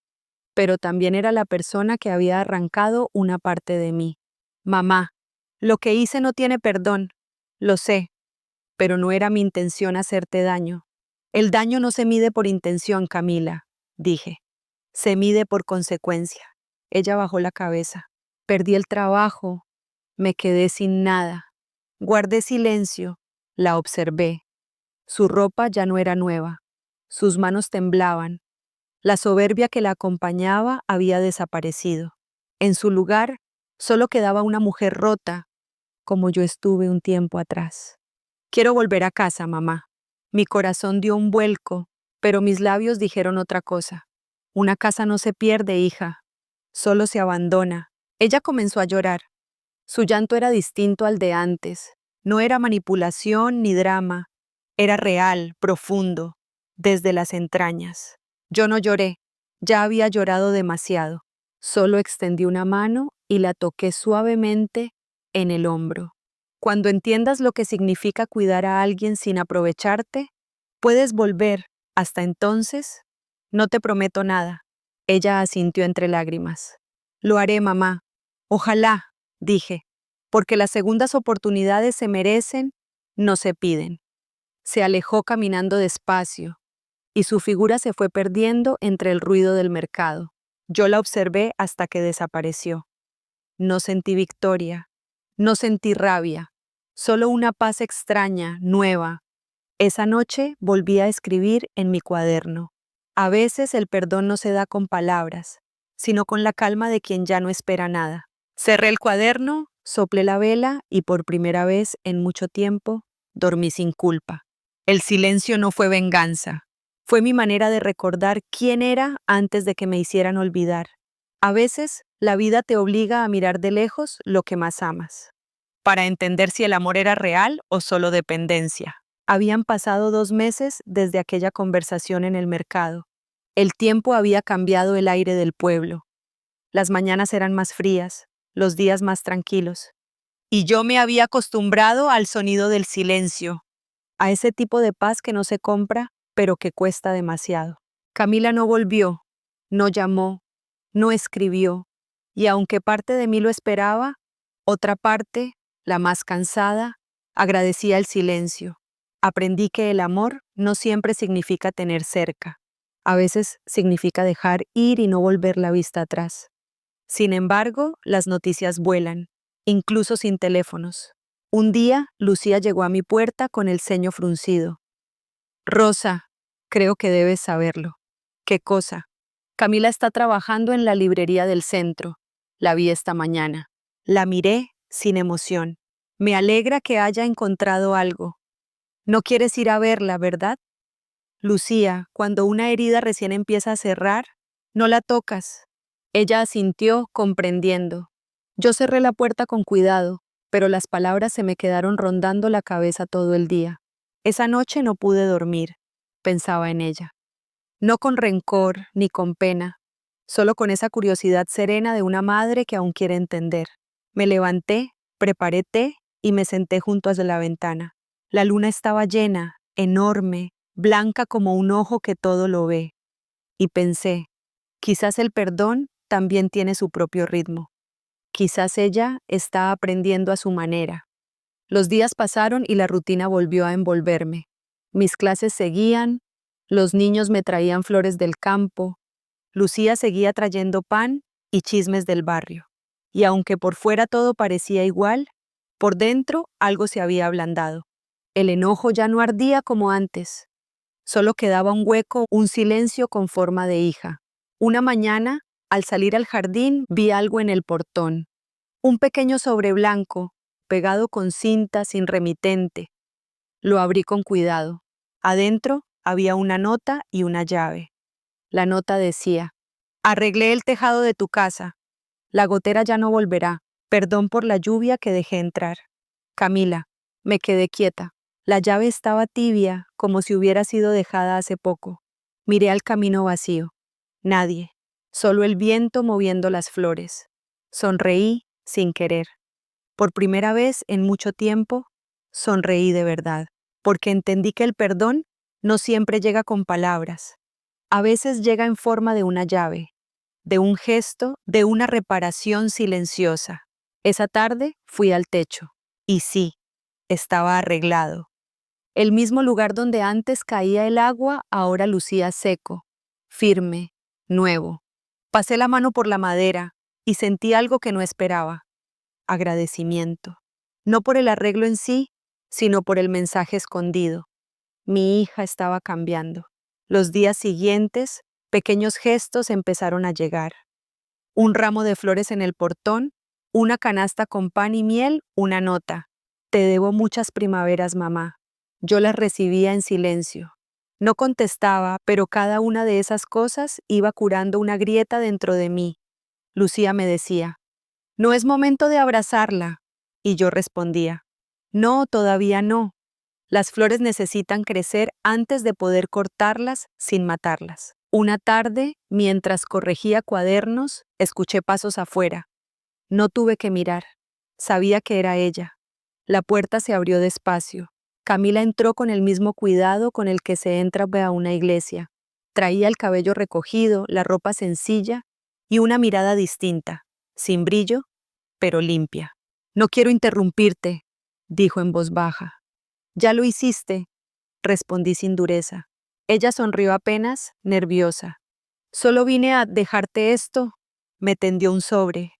Speaker 1: pero también era la persona que había arrancado una parte de mí. Mamá, lo que hice no tiene perdón, lo sé, pero no era mi intención hacerte daño. El daño no se mide por intención, Camila, dije. Se mide por consecuencia. Ella bajó la cabeza. Perdí el trabajo. Me quedé sin nada. Guardé silencio. La observé. Su ropa ya no era nueva. Sus manos temblaban. La soberbia que la acompañaba había desaparecido. En su lugar, solo quedaba una mujer rota, como yo estuve un tiempo atrás. Quiero volver a casa, mamá. Mi corazón dio un vuelco, pero mis labios dijeron otra cosa. Una casa no se pierde, hija. Solo se abandona. Ella comenzó a llorar. Su llanto era distinto al de antes. No era manipulación ni drama. Era real, profundo, desde las entrañas. Yo no lloré. Ya había llorado demasiado. Solo extendí una mano y la toqué suavemente en el hombro. Cuando entiendas lo que significa cuidar a alguien sin aprovecharte, puedes volver. Hasta entonces, no te prometo nada. Ella asintió entre lágrimas. Lo haré, mamá. Ojalá, dije, porque las segundas oportunidades se merecen, no se piden. Se alejó caminando despacio, y su figura se fue perdiendo entre el ruido del mercado. Yo la observé hasta que desapareció. No sentí victoria, no sentí rabia, solo una paz extraña, nueva. Esa noche volví a escribir en mi cuaderno. A veces el perdón no se da con palabras, sino con la calma de quien ya no espera nada. Cerré el cuaderno, soplé la vela y por primera vez en mucho tiempo dormí sin culpa. El silencio no fue venganza, fue mi manera de recordar quién era antes de que me hicieran olvidar. A veces la vida te obliga a mirar de lejos lo que más amas, para entender si el amor era real o solo dependencia. Habían pasado 2 meses desde aquella conversación en el mercado. El tiempo había cambiado el aire del pueblo. Las mañanas eran más frías, los días más tranquilos. Y yo me había acostumbrado al sonido del silencio, a ese tipo de paz que no se compra, pero que cuesta demasiado. Camila no volvió, no llamó, no escribió, y aunque parte de mí lo esperaba, otra parte, la más cansada, agradecía el silencio. Aprendí que el amor no siempre significa tener cerca. A veces significa dejar ir y no volver la vista atrás. Sin embargo, las noticias vuelan, incluso sin teléfonos. Un día, Lucía llegó a mi puerta con el ceño fruncido. Rosa, creo que debes saberlo. ¿Qué cosa? Camila está trabajando en la librería del centro. La vi esta mañana. La miré sin emoción. Me alegra que haya encontrado algo. No quieres ir a verla, ¿verdad? Lucía, cuando una herida recién empieza a cerrar, no la tocas. Ella asintió, comprendiendo. Yo cerré la puerta con cuidado, pero las palabras se me quedaron rondando la cabeza todo el día. Esa noche no pude dormir. pensaba en ella. No con rencor ni con pena, solo con esa curiosidad serena de una madre que aún quiere entender. Me levanté, preparé té y me senté junto a la ventana. La luna estaba llena, enorme, blanca como un ojo que todo lo ve. Y pensé, quizás el perdón también tiene su propio ritmo. Quizás ella está aprendiendo a su manera. Los días pasaron y la rutina volvió a envolverme. Mis clases seguían, los niños me traían flores del campo, Lucía seguía trayendo pan y chismes del barrio. Y aunque por fuera todo parecía igual, por dentro algo se había ablandado. El enojo ya no ardía como antes. Solo quedaba un hueco, un silencio con forma de hija. Una mañana, al salir al jardín, vi algo en el portón. Un pequeño sobre blanco, pegado con cinta sin remitente. Lo abrí con cuidado. Adentro había una nota y una llave. La nota decía: arreglé el tejado de tu casa. La gotera ya no volverá. Perdón por la lluvia que dejé entrar. Camila, me quedé quieta. La llave estaba tibia, como si hubiera sido dejada hace poco. Miré al camino vacío. Nadie. Solo el viento moviendo las flores. Sonreí sin querer. Por primera vez en mucho tiempo, sonreí de verdad, porque entendí que el perdón no siempre llega con palabras. A veces llega en forma de una llave, de un gesto, de una reparación silenciosa. Esa tarde fui al techo, y sí, estaba arreglado. El mismo lugar donde antes caía el agua ahora lucía seco, firme, nuevo. Pasé la mano por la madera y sentí algo que no esperaba: agradecimiento. No por el arreglo en sí, sino por el mensaje escondido. Mi hija estaba cambiando. Los días siguientes, pequeños gestos empezaron a llegar. Un ramo de flores en el portón, una canasta con pan y miel, una nota: te debo muchas primaveras, mamá. Yo las recibía en silencio. No contestaba, pero cada una de esas cosas iba curando una grieta dentro de mí. Lucía me decía: no es momento de abrazarla. Y yo respondía: no, todavía no. Las flores necesitan crecer antes de poder cortarlas sin matarlas. Una tarde, mientras corregía cuadernos, escuché pasos afuera. No tuve que mirar. Sabía que era ella. La puerta se abrió despacio. Camila entró con el mismo cuidado con el que se entra a una iglesia. Traía el cabello recogido, la ropa sencilla y una mirada distinta, sin brillo, pero limpia. No quiero interrumpirte, dijo en voz baja. Ya lo hiciste, respondí sin dureza. Ella sonrió apenas, nerviosa. Solo vine a dejarte esto. Me tendió un sobre.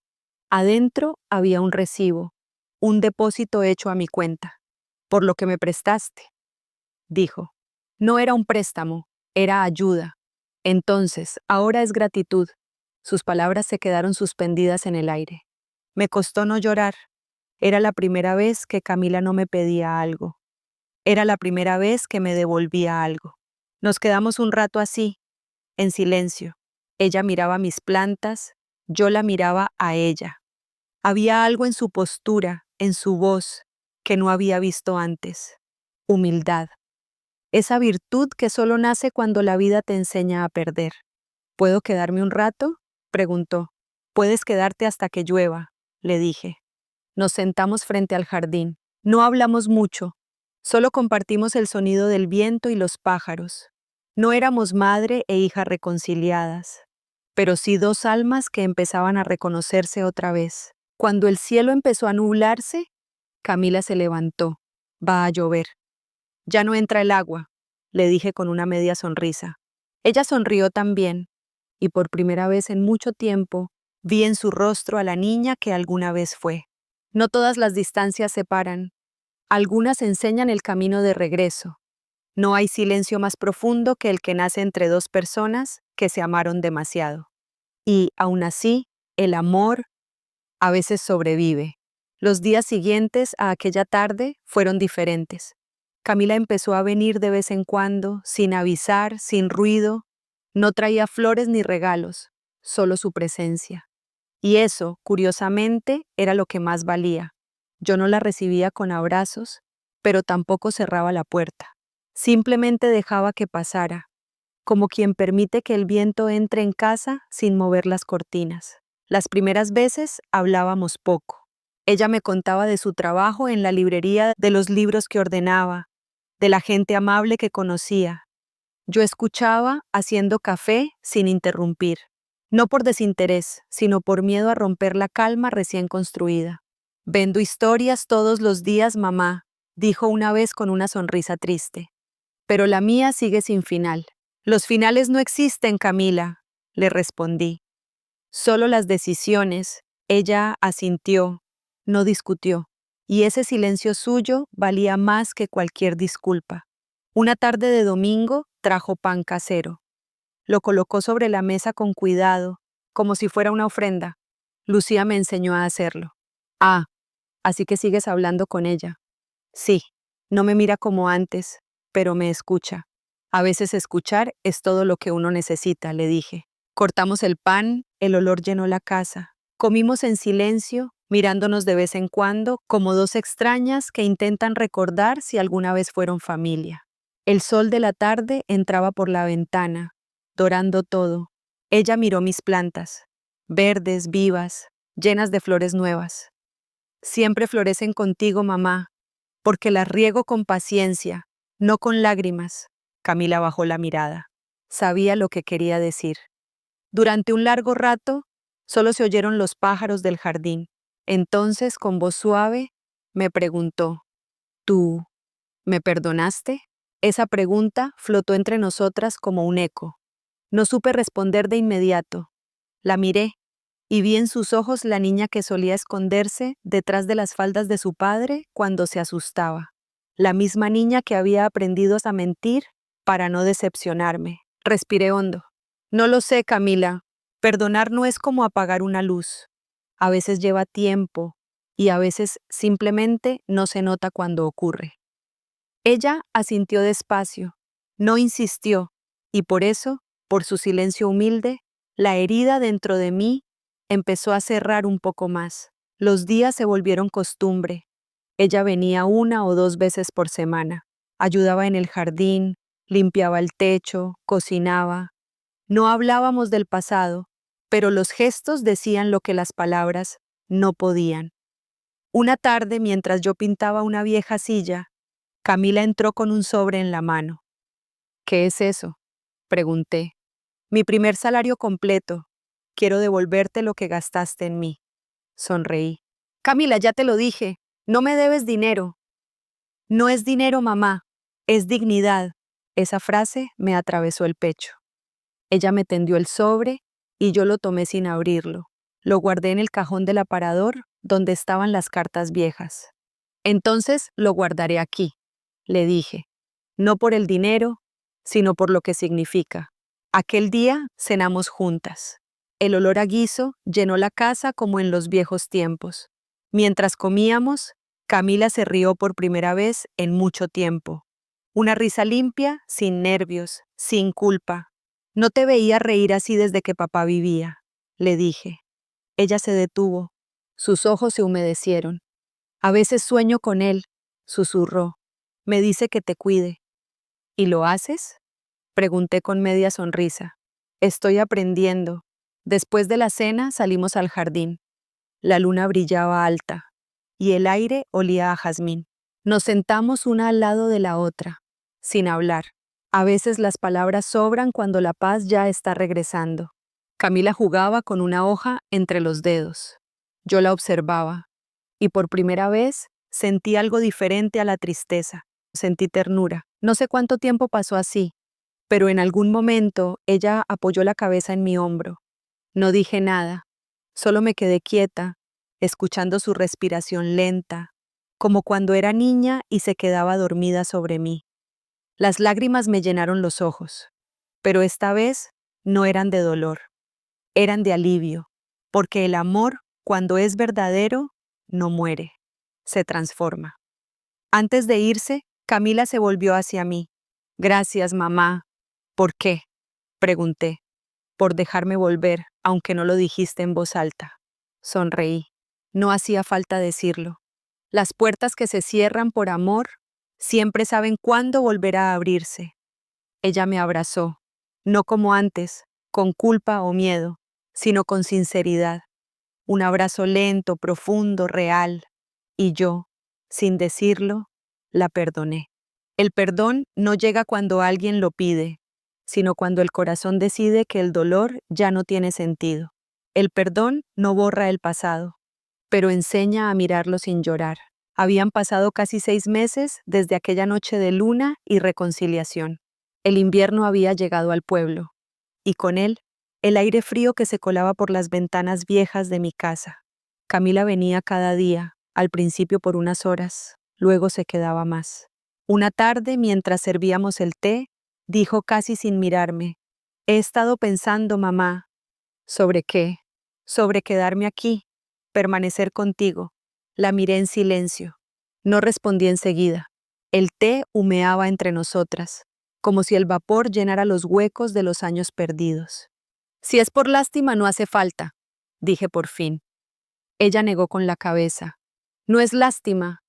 Speaker 1: Adentro había un recibo, un depósito hecho a mi cuenta. Por lo que me prestaste, dijo. No era un préstamo, era ayuda. Entonces, ahora es gratitud. Sus palabras se quedaron suspendidas en el aire. Me costó no llorar. Era la primera vez que Camila no me pedía algo. Era la primera vez que me devolvía algo. Nos quedamos un rato así, en silencio. Ella miraba mis plantas, yo la miraba a ella. Había algo en su postura, en su voz, que no había visto antes. Humildad. Esa virtud que solo nace cuando la vida te enseña a perder. ¿Puedo quedarme un rato?, preguntó. Puedes quedarte hasta que llueva, le dije. Nos sentamos frente al jardín. No hablamos mucho. Solo compartimos el sonido del viento y los pájaros. No éramos madre e hija reconciliadas, pero sí dos almas que empezaban a reconocerse otra vez. Cuando el cielo empezó a nublarse, Camila se levantó. Va a llover. Ya no entra el agua, le dije con una media sonrisa. Ella sonrió también, y por primera vez en mucho tiempo vi en su rostro a la niña que alguna vez fue. No todas las distancias separan. Algunas enseñan el camino de regreso. No hay silencio más profundo que el que nace entre dos personas que se amaron demasiado. Y, aún así, el amor a veces sobrevive. Los días siguientes a aquella tarde fueron diferentes. Camila empezó a venir de vez en cuando, sin avisar, sin ruido. No traía flores ni regalos, solo su presencia. Y eso, curiosamente, era lo que más valía. Yo no la recibía con abrazos, pero tampoco cerraba la puerta. Simplemente dejaba que pasara, como quien permite que el viento entre en casa sin mover las cortinas. Las primeras veces hablábamos poco. Ella me contaba de su trabajo en la librería, de los libros que ordenaba, de la gente amable que conocía. Yo escuchaba haciendo café sin interrumpir, no por desinterés, sino por miedo a romper la calma recién construida. Vendo historias todos los días, mamá, dijo una vez con una sonrisa triste. Pero la mía sigue sin final. Los finales no existen, Camila, le respondí. Solo las decisiones. Ella asintió, no discutió, y ese silencio suyo valía más que cualquier disculpa. Una tarde de domingo trajo pan casero. Lo colocó sobre la mesa con cuidado, como si fuera una ofrenda. Lucía me enseñó a hacerlo. Ah, así que sigues hablando con ella. Sí, no me mira como antes, pero me escucha. A veces escuchar es todo lo que uno necesita, le dije. Cortamos el pan, el olor llenó la casa. Comimos en silencio, mirándonos de vez en cuando, como dos extrañas que intentan recordar si alguna vez fueron familia. El sol de la tarde entraba por la ventana, dorando todo. Ella miró mis plantas, verdes, vivas, llenas de flores nuevas. Siempre florecen contigo, mamá, porque las riego con paciencia, no con lágrimas. Camila bajó la mirada. Sabía lo que quería decir. Durante un largo rato, solo se oyeron los pájaros del jardín. Entonces, con voz suave, me preguntó, ¿tú me perdonaste? Esa pregunta flotó entre nosotras como un eco. No supe responder de inmediato. La miré y vi en sus ojos la niña que solía esconderse detrás de las faldas de su padre cuando se asustaba. La misma niña que había aprendido a mentir para no decepcionarme. Respiré hondo. No lo sé, Camila. Perdonar no es como apagar una luz. A veces lleva tiempo y a veces simplemente no se nota cuando ocurre. Ella asintió despacio, no insistió, y por eso, por su silencio humilde, la herida dentro de mí empezó a cerrar un poco más. Los días se volvieron costumbre. Ella venía 1 o 2 veces por semana. Ayudaba en el jardín, limpiaba el techo, cocinaba. No hablábamos del pasado, pero los gestos decían lo que las palabras no podían. Una tarde, mientras yo pintaba una vieja silla, Camila entró con un sobre en la mano. ¿Qué es eso?, pregunté. Mi primer salario completo. Quiero devolverte lo que gastaste en mí. Sonreí. Camila, ya te lo dije. No me debes dinero. No es dinero, mamá. Es dignidad. Esa frase me atravesó el pecho. Ella me tendió el sobre y yo lo tomé sin abrirlo. Lo guardé en el cajón del aparador donde estaban las cartas viejas. Entonces lo guardaré aquí, le dije. No por el dinero, sino por lo que significa. Aquel día cenamos juntas. El olor a guiso llenó la casa como en los viejos tiempos. Mientras comíamos, Camila se rió por primera vez en mucho tiempo. Una risa limpia, sin nervios, sin culpa. No te veía reír así desde que papá vivía, le dije. Ella se detuvo. Sus ojos se humedecieron. A veces sueño con él, susurró. Me dice que te cuide. ¿Y lo haces?, pregunté con media sonrisa. Estoy aprendiendo. Después de la cena salimos al jardín. La luna brillaba alta y el aire olía a jazmín. Nos sentamos una al lado de la otra, sin hablar. A veces las palabras sobran cuando la paz ya está regresando. Camila jugaba con una hoja entre los dedos. Yo la observaba y por primera vez sentí algo diferente a la tristeza. Sentí ternura. No sé cuánto tiempo pasó así, pero en algún momento ella apoyó la cabeza en mi hombro. No dije nada, solo me quedé quieta, escuchando su respiración lenta, como cuando era niña y se quedaba dormida sobre mí. Las lágrimas me llenaron los ojos, pero esta vez no eran de dolor, eran de alivio, porque el amor, cuando es verdadero, no muere, se transforma. Antes de irse, Camila se volvió hacia mí. Gracias, mamá. ¿Por qué?, pregunté. Por dejarme volver, aunque no lo dijiste en voz alta. Sonreí. No hacía falta decirlo. Las puertas que se cierran por amor Siempre saben cuándo volverá a abrirse. Ella me abrazó, no como antes, con culpa o miedo, sino con sinceridad. Un abrazo lento, profundo, real. Y yo, sin decirlo, la perdoné. El perdón no llega cuando alguien lo pide, sino cuando el corazón decide que el dolor ya no tiene sentido. El perdón no borra el pasado, pero enseña a mirarlo sin llorar. Habían pasado casi 6 meses desde aquella noche de luna y reconciliación. El invierno había llegado al pueblo, y con él, el aire frío que se colaba por las ventanas viejas de mi casa. Camila venía cada día, al principio por unas horas, luego se quedaba más. Una tarde, mientras servíamos el té, dijo casi sin mirarme: «He estado pensando, mamá». «¿Sobre qué?» «Sobre quedarme aquí, permanecer contigo». La miré en silencio. No respondí enseguida. El té humeaba entre nosotras, como si el vapor llenara los huecos de los años perdidos. «Si es por lástima, no hace falta», dije por fin. Ella negó con la cabeza. «No es lástima,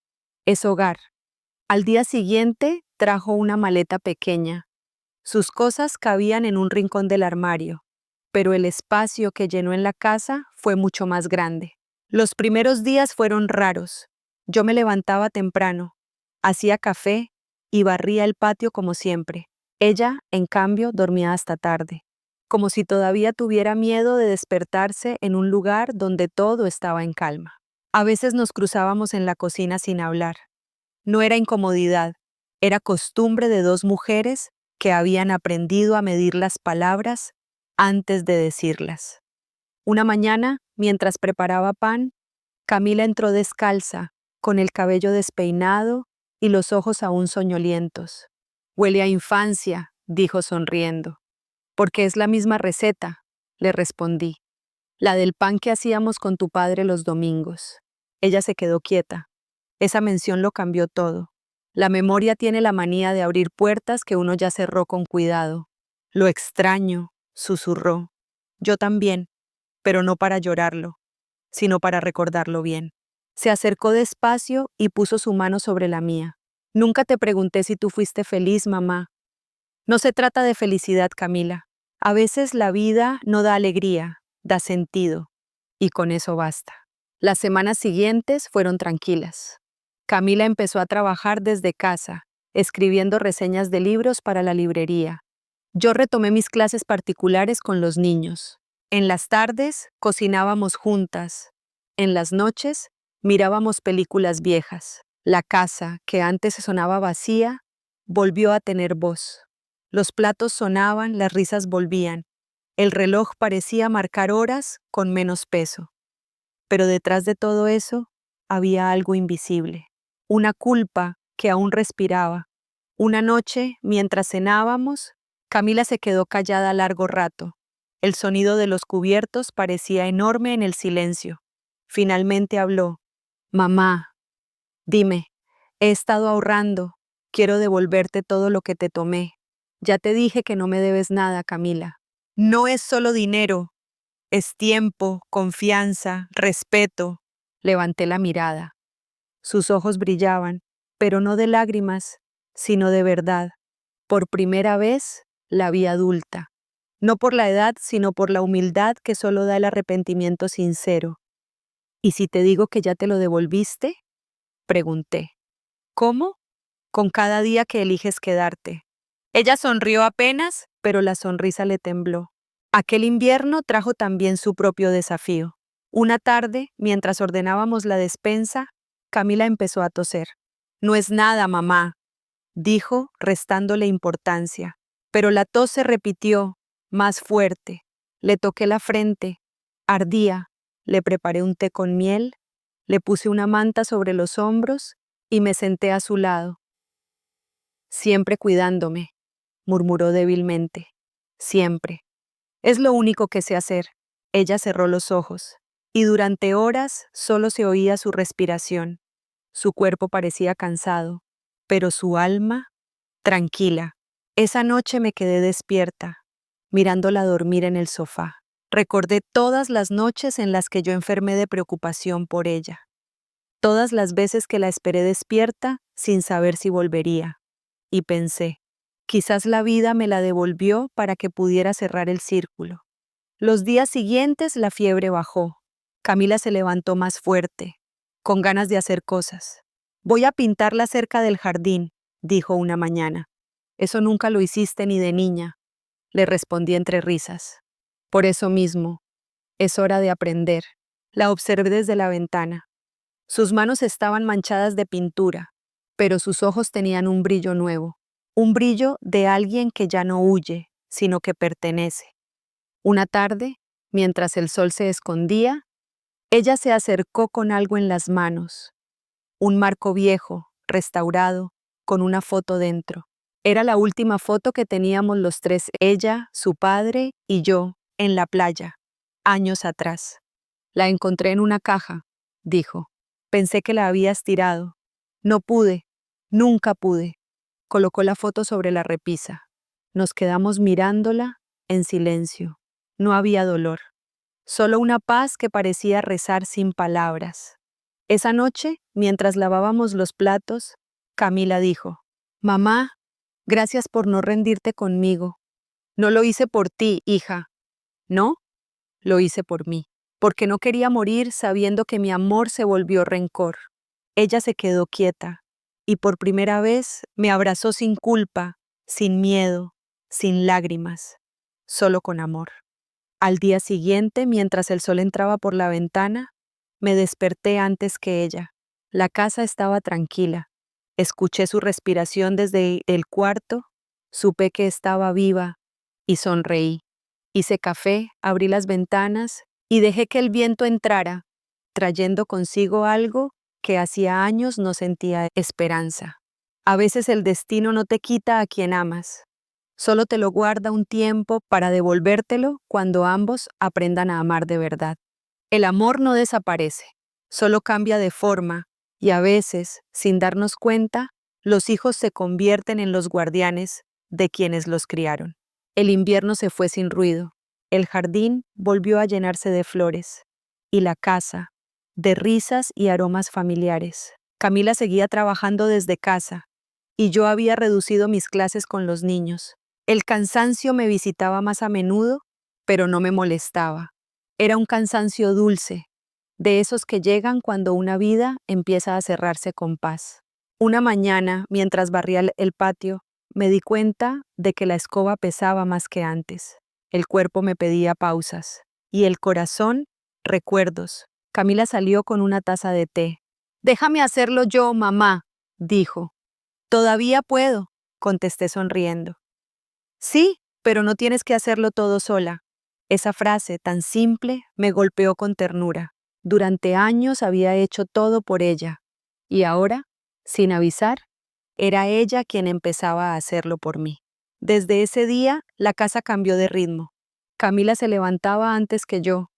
Speaker 1: es hogar». Al día siguiente trajo una maleta pequeña. Sus cosas cabían en un rincón del armario, pero el espacio que llenó en la casa fue mucho más grande. Los primeros días fueron raros. Yo me levantaba temprano, hacía café y barría el patio como siempre. Ella, en cambio, dormía hasta tarde, como si todavía tuviera miedo de despertarse en un lugar donde todo estaba en calma. A veces nos cruzábamos en la cocina sin hablar. No era incomodidad, era costumbre de dos mujeres que habían aprendido a medir las palabras antes de decirlas. Una mañana, mientras preparaba pan, Camila entró descalza, con el cabello despeinado y los ojos aún soñolientos. «Huele a infancia», dijo sonriendo. «Porque es la misma receta», le respondí. «La del pan que hacíamos con tu padre los domingos». Ella se quedó quieta. Esa mención lo cambió todo. La memoria tiene la manía de abrir puertas que uno ya cerró con cuidado. «Lo extraño», susurró. «Yo también, pero no para llorarlo, sino para recordarlo bien». Se acercó despacio y puso su mano sobre la mía. «Nunca te pregunté si tú fuiste feliz, mamá». «No se trata de felicidad, Camila. A veces la vida no da alegría, da sentido, y con eso basta». Las semanas siguientes fueron tranquilas. Camila empezó a trabajar desde casa, escribiendo reseñas de libros para la librería. Yo retomé mis clases particulares con los niños. En las tardes cocinábamos juntas. En las noches mirábamos películas viejas. La casa, que antes sonaba vacía, volvió a tener voz. Los platos sonaban, las risas volvían. El reloj parecía marcar horas con menos peso. Pero detrás de todo eso había algo invisible, una culpa que aún respiraba. Una noche, mientras cenábamos, Camila se quedó callada largo rato. El sonido de los cubiertos parecía enorme en el silencio. Finalmente habló. «Mamá, dime, he estado ahorrando, quiero devolverte todo lo que te tomé. Ya te dije que no me debes nada, Camila. No es solo dinero, es tiempo, confianza, respeto». Levanté la mirada. Sus ojos brillaban, pero no de lágrimas, sino de verdad. Por primera vez la vi adulta. No por la edad, sino por la humildad que solo da el arrepentimiento sincero. «¿Y si te digo que ya te lo devolviste?», pregunté. «¿Cómo?». «Con cada día que eliges quedarte». Ella sonrió apenas, pero la sonrisa le tembló. Aquel invierno trajo también su propio desafío. Una tarde, mientras ordenábamos la despensa, Camila empezó a toser. «No es nada, mamá», dijo, restándole importancia. Pero la tos se repitió, más fuerte. Le toqué la frente. Ardía. Le preparé un té con miel, le puse una manta sobre los hombros y me senté a su lado. «Siempre cuidándome», murmuró débilmente. «Siempre. Es lo único que sé hacer». Ella cerró los ojos, y durante horas solo se oía su respiración. Su cuerpo parecía cansado, pero su alma, tranquila. Esa noche me quedé despierta, mirándola dormir en el sofá. Recordé todas las noches en las que yo enfermé de preocupación por ella. todas las veces que la esperé despierta sin saber si volvería. Y pensé, quizás la vida me la devolvió para que pudiera cerrar el círculo. Los días siguientes la fiebre bajó. Camila se levantó más fuerte, con ganas de hacer cosas. Voy a pintar la cerca del jardín, dijo una mañana. Eso nunca lo hiciste ni de niña, le respondí entre risas. Por eso mismo, es hora de aprender. La observé desde la ventana. Sus manos estaban manchadas de pintura, pero sus ojos tenían un brillo nuevo, un brillo de alguien que ya no huye, sino que pertenece. Una tarde, mientras el sol se escondía, ella se acercó con algo en las manos, un marco viejo, restaurado, con una foto dentro. Era la última foto que teníamos los tres, ella, su padre y yo, en la playa, años atrás. La encontré en una caja, dijo. Pensé que la habías tirado. No pude, nunca pude. Colocó la foto sobre la repisa. Nos quedamos mirándola en silencio. No había dolor, solo una paz que parecía rezar sin palabras. Esa noche, mientras lavábamos los platos, Camila dijo, «Mamá, gracias por no rendirte conmigo. No lo hice por ti, hija. No, lo hice por mí, porque no quería morir sabiendo que mi amor se volvió rencor». Ella se quedó quieta y por primera vez me abrazó sin culpa, sin miedo, sin lágrimas, solo con amor. Al día siguiente, mientras el sol entraba por la ventana, me desperté antes que ella. La casa estaba tranquila. Escuché su respiración desde el cuarto, supe que estaba viva y sonreí. Hice café, abrí las ventanas y dejé que el viento entrara, trayendo consigo algo que hacía años no sentía esperanza. A veces el destino no te quita a quien amas, solo te lo guarda un tiempo para devolvértelo cuando ambos aprendan a amar de verdad. El amor no desaparece, solo cambia de forma y a veces, sin darnos cuenta, los hijos se convierten en los guardianes de quienes los criaron. El invierno se fue sin ruido, el jardín volvió a llenarse de flores y la casa, de risas y aromas familiares. Camila seguía trabajando desde casa y yo había reducido mis clases con los niños. El cansancio me visitaba más a menudo, pero no me molestaba. Era un cansancio dulce, de esos que llegan cuando una vida empieza a cerrarse con paz. Una mañana, mientras barría el patio, me di cuenta de que la escoba pesaba más que antes. El cuerpo me pedía pausas y el corazón, recuerdos. Camila salió con una taza de té. «Déjame hacerlo yo, mamá», dijo. «Todavía puedo», contesté sonriendo. «Sí, pero no tienes que hacerlo todo sola». Esa frase tan simple me golpeó con ternura. Durante años había hecho todo por ella, y ahora, sin avisar, era ella quien empezaba a hacerlo por mí. Desde ese día, la casa cambió de ritmo. Camila se levantaba antes que yo,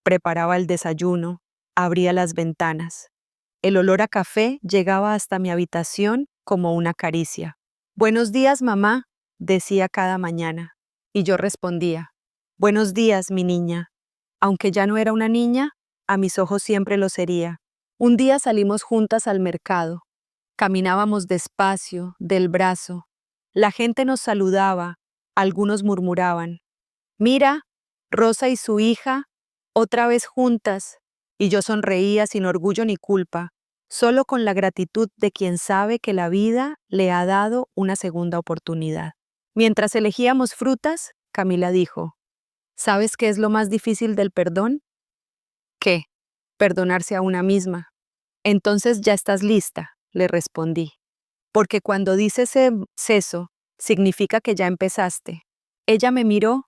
Speaker 1: preparaba el desayuno, abría las ventanas. El olor a café llegaba hasta mi habitación como una caricia. «Buenos días, mamá», decía cada mañana, y yo respondía, «Buenos días, mi niña». Aunque ya no era una niña, a mis ojos siempre lo sería. Un día salimos juntas al mercado. Caminábamos despacio, del brazo. La gente nos saludaba, algunos murmuraban, «Mira, Rosa y su hija, otra vez juntas», y yo sonreía sin orgullo ni culpa, solo con la gratitud de quien sabe que la vida le ha dado una segunda oportunidad. Mientras elegíamos frutas, Camila dijo, «¿Sabes qué es lo más difícil del perdón?» «¿Qué?» «Perdonarse a una misma». «Entonces ya estás lista», le respondí. «Porque cuando dices eso, significa que ya empezaste». Ella me miró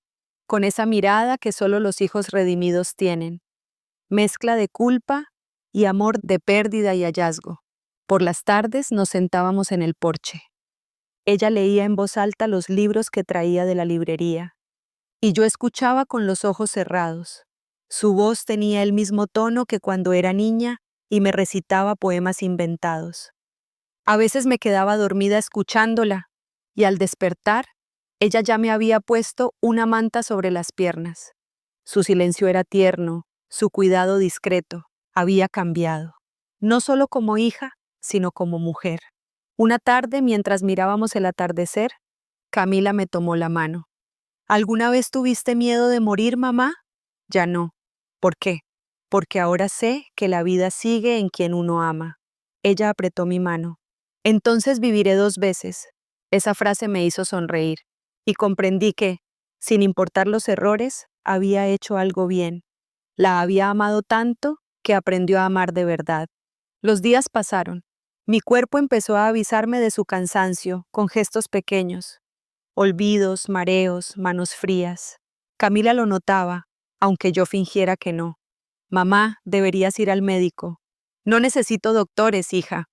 Speaker 1: con esa mirada que solo los hijos redimidos tienen, mezcla de culpa y amor, de pérdida y hallazgo. Por las tardes nos sentábamos en el porche. Ella leía en voz alta los libros que traía de la librería, y yo escuchaba con los ojos cerrados. Su voz tenía el mismo tono que cuando era niña y me recitaba poemas inventados. A veces me quedaba dormida escuchándola, y al despertar, ella ya me había puesto una manta sobre las piernas. Su silencio era tierno, su cuidado discreto, había cambiado. no solo como hija, sino como mujer. Una tarde, mientras mirábamos el atardecer, Camila me tomó la mano. ¿Alguna vez tuviste miedo de morir, mamá? Ya no. ¿Por qué? Porque ahora sé que la vida sigue en quien uno ama. Ella apretó mi mano. Entonces viviré 2 veces. Esa frase me hizo sonreír y comprendí que, sin importar los errores, había hecho algo bien. La había amado tanto que aprendió a amar de verdad. Los días pasaron. Mi cuerpo empezó a avisarme de su cansancio con gestos pequeños. Olvidos, mareos, manos frías. Camila lo notaba, aunque yo fingiera que no. Mamá, deberías ir al médico. No necesito doctores, hija.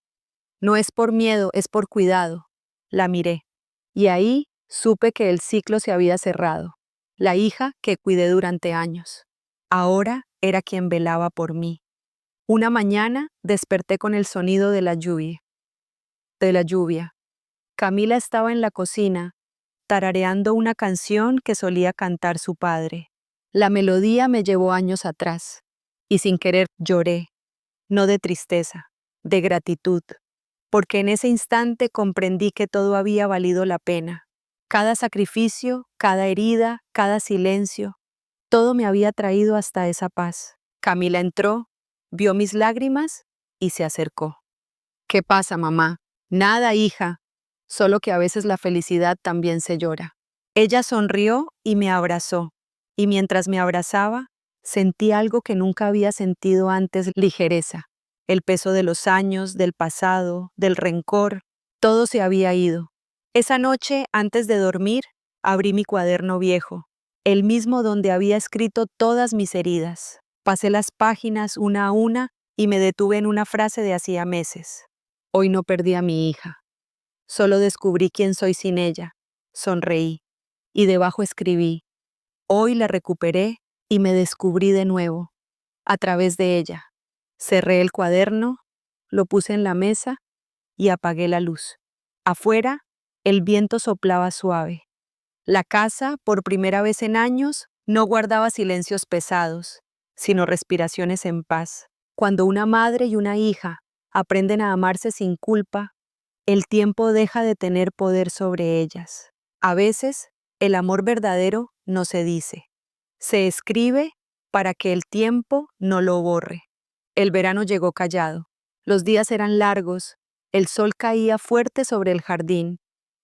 Speaker 1: No es por miedo, es por cuidado. La miré. Y ahí supe que el ciclo se había cerrado. La hija que cuidé durante años. Ahora era quien velaba por mí. Una mañana desperté con el sonido de la lluvia. Camila estaba en la cocina, tarareando una canción que solía cantar su padre. La melodía me llevó años atrás, y sin querer lloré, no de tristeza, de gratitud, porque en ese instante comprendí que todo había valido la pena. Cada sacrificio, cada herida, cada silencio, todo me había traído hasta esa paz. Camila entró, vio mis lágrimas y se acercó. ¿Qué pasa, mamá? Nada, hija, solo que a veces la felicidad también se llora. Ella sonrió y me abrazó, y mientras me abrazaba, sentí algo que nunca había sentido antes: ligereza. El peso de los años, del pasado, del rencor, todo se había ido. Esa noche, antes de dormir, abrí mi cuaderno viejo, el mismo donde había escrito todas mis heridas. Pasé las páginas una a una y me detuve en una frase de hacía meses. Hoy no perdí a mi hija, solo descubrí quién soy sin ella. Sonreí, y debajo escribí: hoy la recuperé y me descubrí de nuevo, a través de ella. Cerré el cuaderno, lo puse en la mesa y apagué la luz. Afuera, el viento soplaba suave. La casa, por primera vez en años, no guardaba silencios pesados, sino respiraciones en paz. Cuando una madre y una hija aprenden a amarse sin culpa, el tiempo deja de tener poder sobre ellas. A veces, el amor verdadero no se dice, se escribe para que el tiempo no lo borre. El verano llegó callado, los días eran largos, el sol caía fuerte sobre el jardín,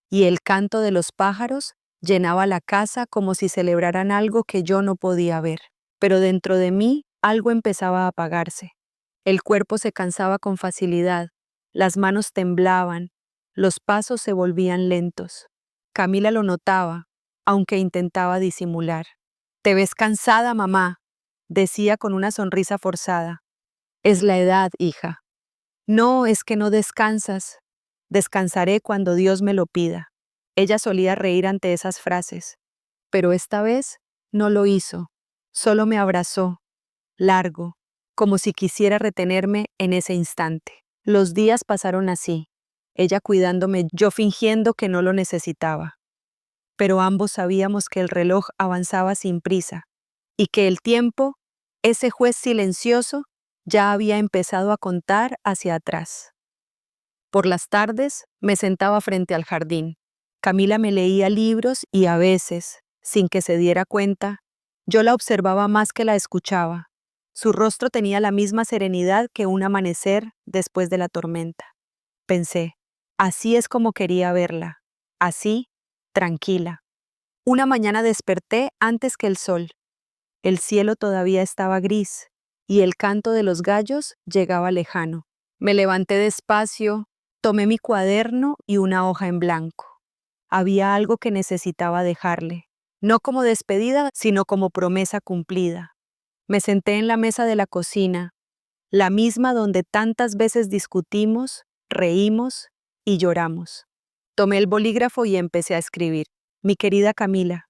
Speaker 1: y el canto de los pájaros llenaba la casa como si celebraran algo que yo no podía ver. Pero dentro de mí algo empezaba a apagarse. El cuerpo se cansaba con facilidad, las manos temblaban, los pasos se volvían lentos. Camila lo notaba, aunque intentaba disimular. «Te ves cansada, mamá», decía con una sonrisa forzada. «Es la edad, hija». «No, es que no descansas. Descansaré cuando Dios me lo pida». Ella solía reír ante esas frases, pero esta vez no lo hizo. Solo me abrazó, largo, como si quisiera retenerme en ese instante. Los días pasaron así, ella cuidándome, yo fingiendo que no lo necesitaba. Pero ambos sabíamos que el reloj avanzaba sin prisa y que el tiempo, ese juez silencioso, ya había empezado a contar hacia atrás. Por las tardes me sentaba frente al jardín. Camila me leía libros y a veces, sin que se diera cuenta, yo la observaba más que la escuchaba. Su rostro tenía la misma serenidad que un amanecer después de la tormenta. Pensé, así es como quería verla, así, tranquila. Una mañana desperté antes que el sol. El cielo todavía estaba gris y el canto de los gallos llegaba lejano. Me levanté despacio, tomé mi cuaderno y una hoja en blanco. Había algo que necesitaba dejarle, no como despedida, sino como promesa cumplida. Me senté en la mesa de la cocina, la misma donde tantas veces discutimos, reímos y lloramos. Tomé el bolígrafo y empecé a escribir. Mi querida Camila,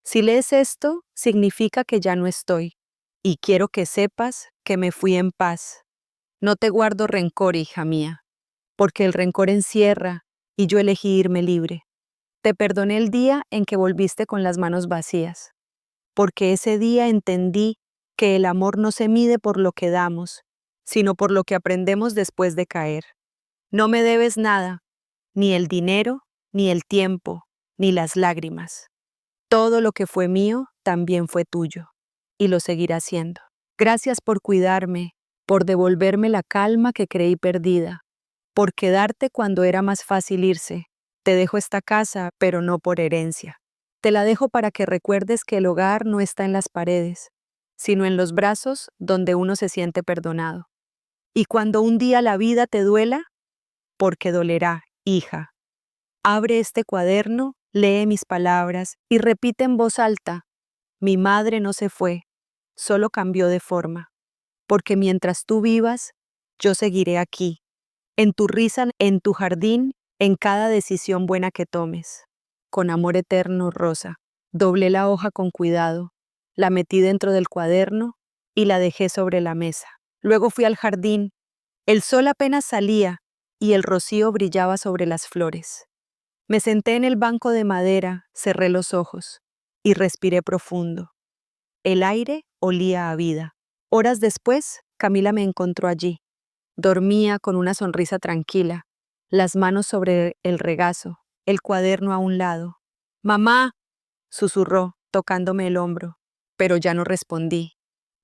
Speaker 1: si lees esto, significa que ya no estoy, y quiero que sepas que me fui en paz. No te guardo rencor, hija mía, porque el rencor encierra y yo elegí irme libre. Te perdoné el día en que volviste con las manos vacías, porque ese día entendí que el amor no se mide por lo que damos, sino por lo que aprendemos después de caer. No me debes nada, ni el dinero, ni el tiempo, ni las lágrimas. Todo lo que fue mío también fue tuyo, y lo seguirá siendo. Gracias por cuidarme, por devolverme la calma que creí perdida, por quedarte cuando era más fácil irse. Te dejo esta casa, pero no por herencia. Te la dejo para que recuerdes que el hogar no está en las paredes, sino en los brazos donde uno se siente perdonado. Y cuando un día la vida te duela, porque dolerá, hija. Abre este cuaderno, lee mis palabras y repite en voz alta: mi madre no se fue, solo cambió de forma, porque mientras tú vivas, yo seguiré aquí, en tu risa, en tu jardín, en cada decisión buena que tomes. Con amor eterno, Rosa. Doblé la hoja con cuidado, la metí dentro del cuaderno y la dejé sobre la mesa. Luego fui al jardín. El sol apenas salía y el rocío brillaba sobre las flores. Me senté en el banco de madera, cerré los ojos y respiré profundo. El aire olía a vida. Horas después, Camila me encontró allí. Dormía con una sonrisa tranquila, las manos sobre el regazo, el cuaderno a un lado. «Mamá», susurró, tocándome el hombro, pero ya no respondí.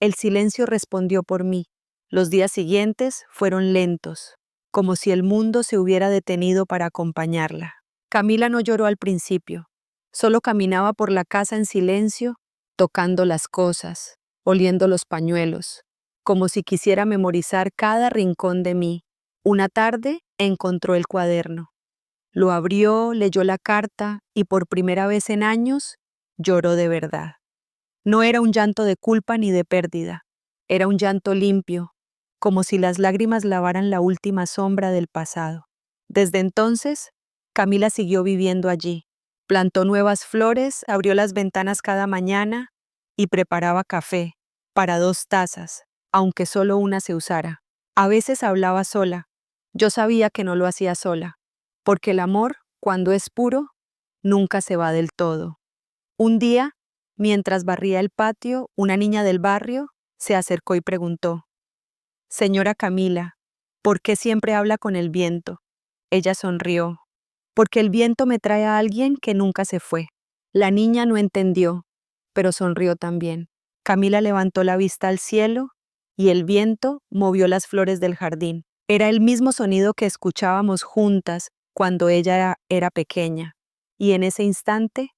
Speaker 1: El silencio respondió por mí. Los días siguientes fueron lentos, como si el mundo se hubiera detenido para acompañarla. Camila no lloró al principio, solo caminaba por la casa en silencio, tocando las cosas, oliendo los pañuelos, como si quisiera memorizar cada rincón de mí. Una tarde encontró el cuaderno. Lo abrió, leyó la carta y por primera vez en años lloró de verdad. No era un llanto de culpa ni de pérdida, era un llanto limpio, como si las lágrimas lavaran la última sombra del pasado. Desde entonces, Camila siguió viviendo allí. Plantó nuevas flores, abrió las ventanas cada mañana y preparaba café para 2 tazas, aunque solo una se usara. A veces hablaba sola. Yo sabía que no lo hacía sola, porque el amor, cuando es puro, nunca se va del todo. Un día, mientras barría el patio, una niña del barrio se acercó y preguntó: «Señora Camila, ¿por qué siempre habla con el viento?». Ella sonrió: «Porque el viento me trae a alguien que nunca se fue». La niña no entendió, pero sonrió también. Camila levantó la vista al cielo y el viento movió las flores del jardín. Era el mismo sonido que escuchábamos juntas cuando ella era pequeña. Y en ese instante,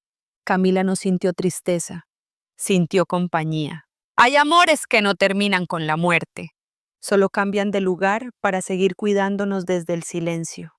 Speaker 1: Camila no sintió tristeza, sintió compañía. Hay amores que no terminan con la muerte, solo cambian de lugar para seguir cuidándonos desde el silencio.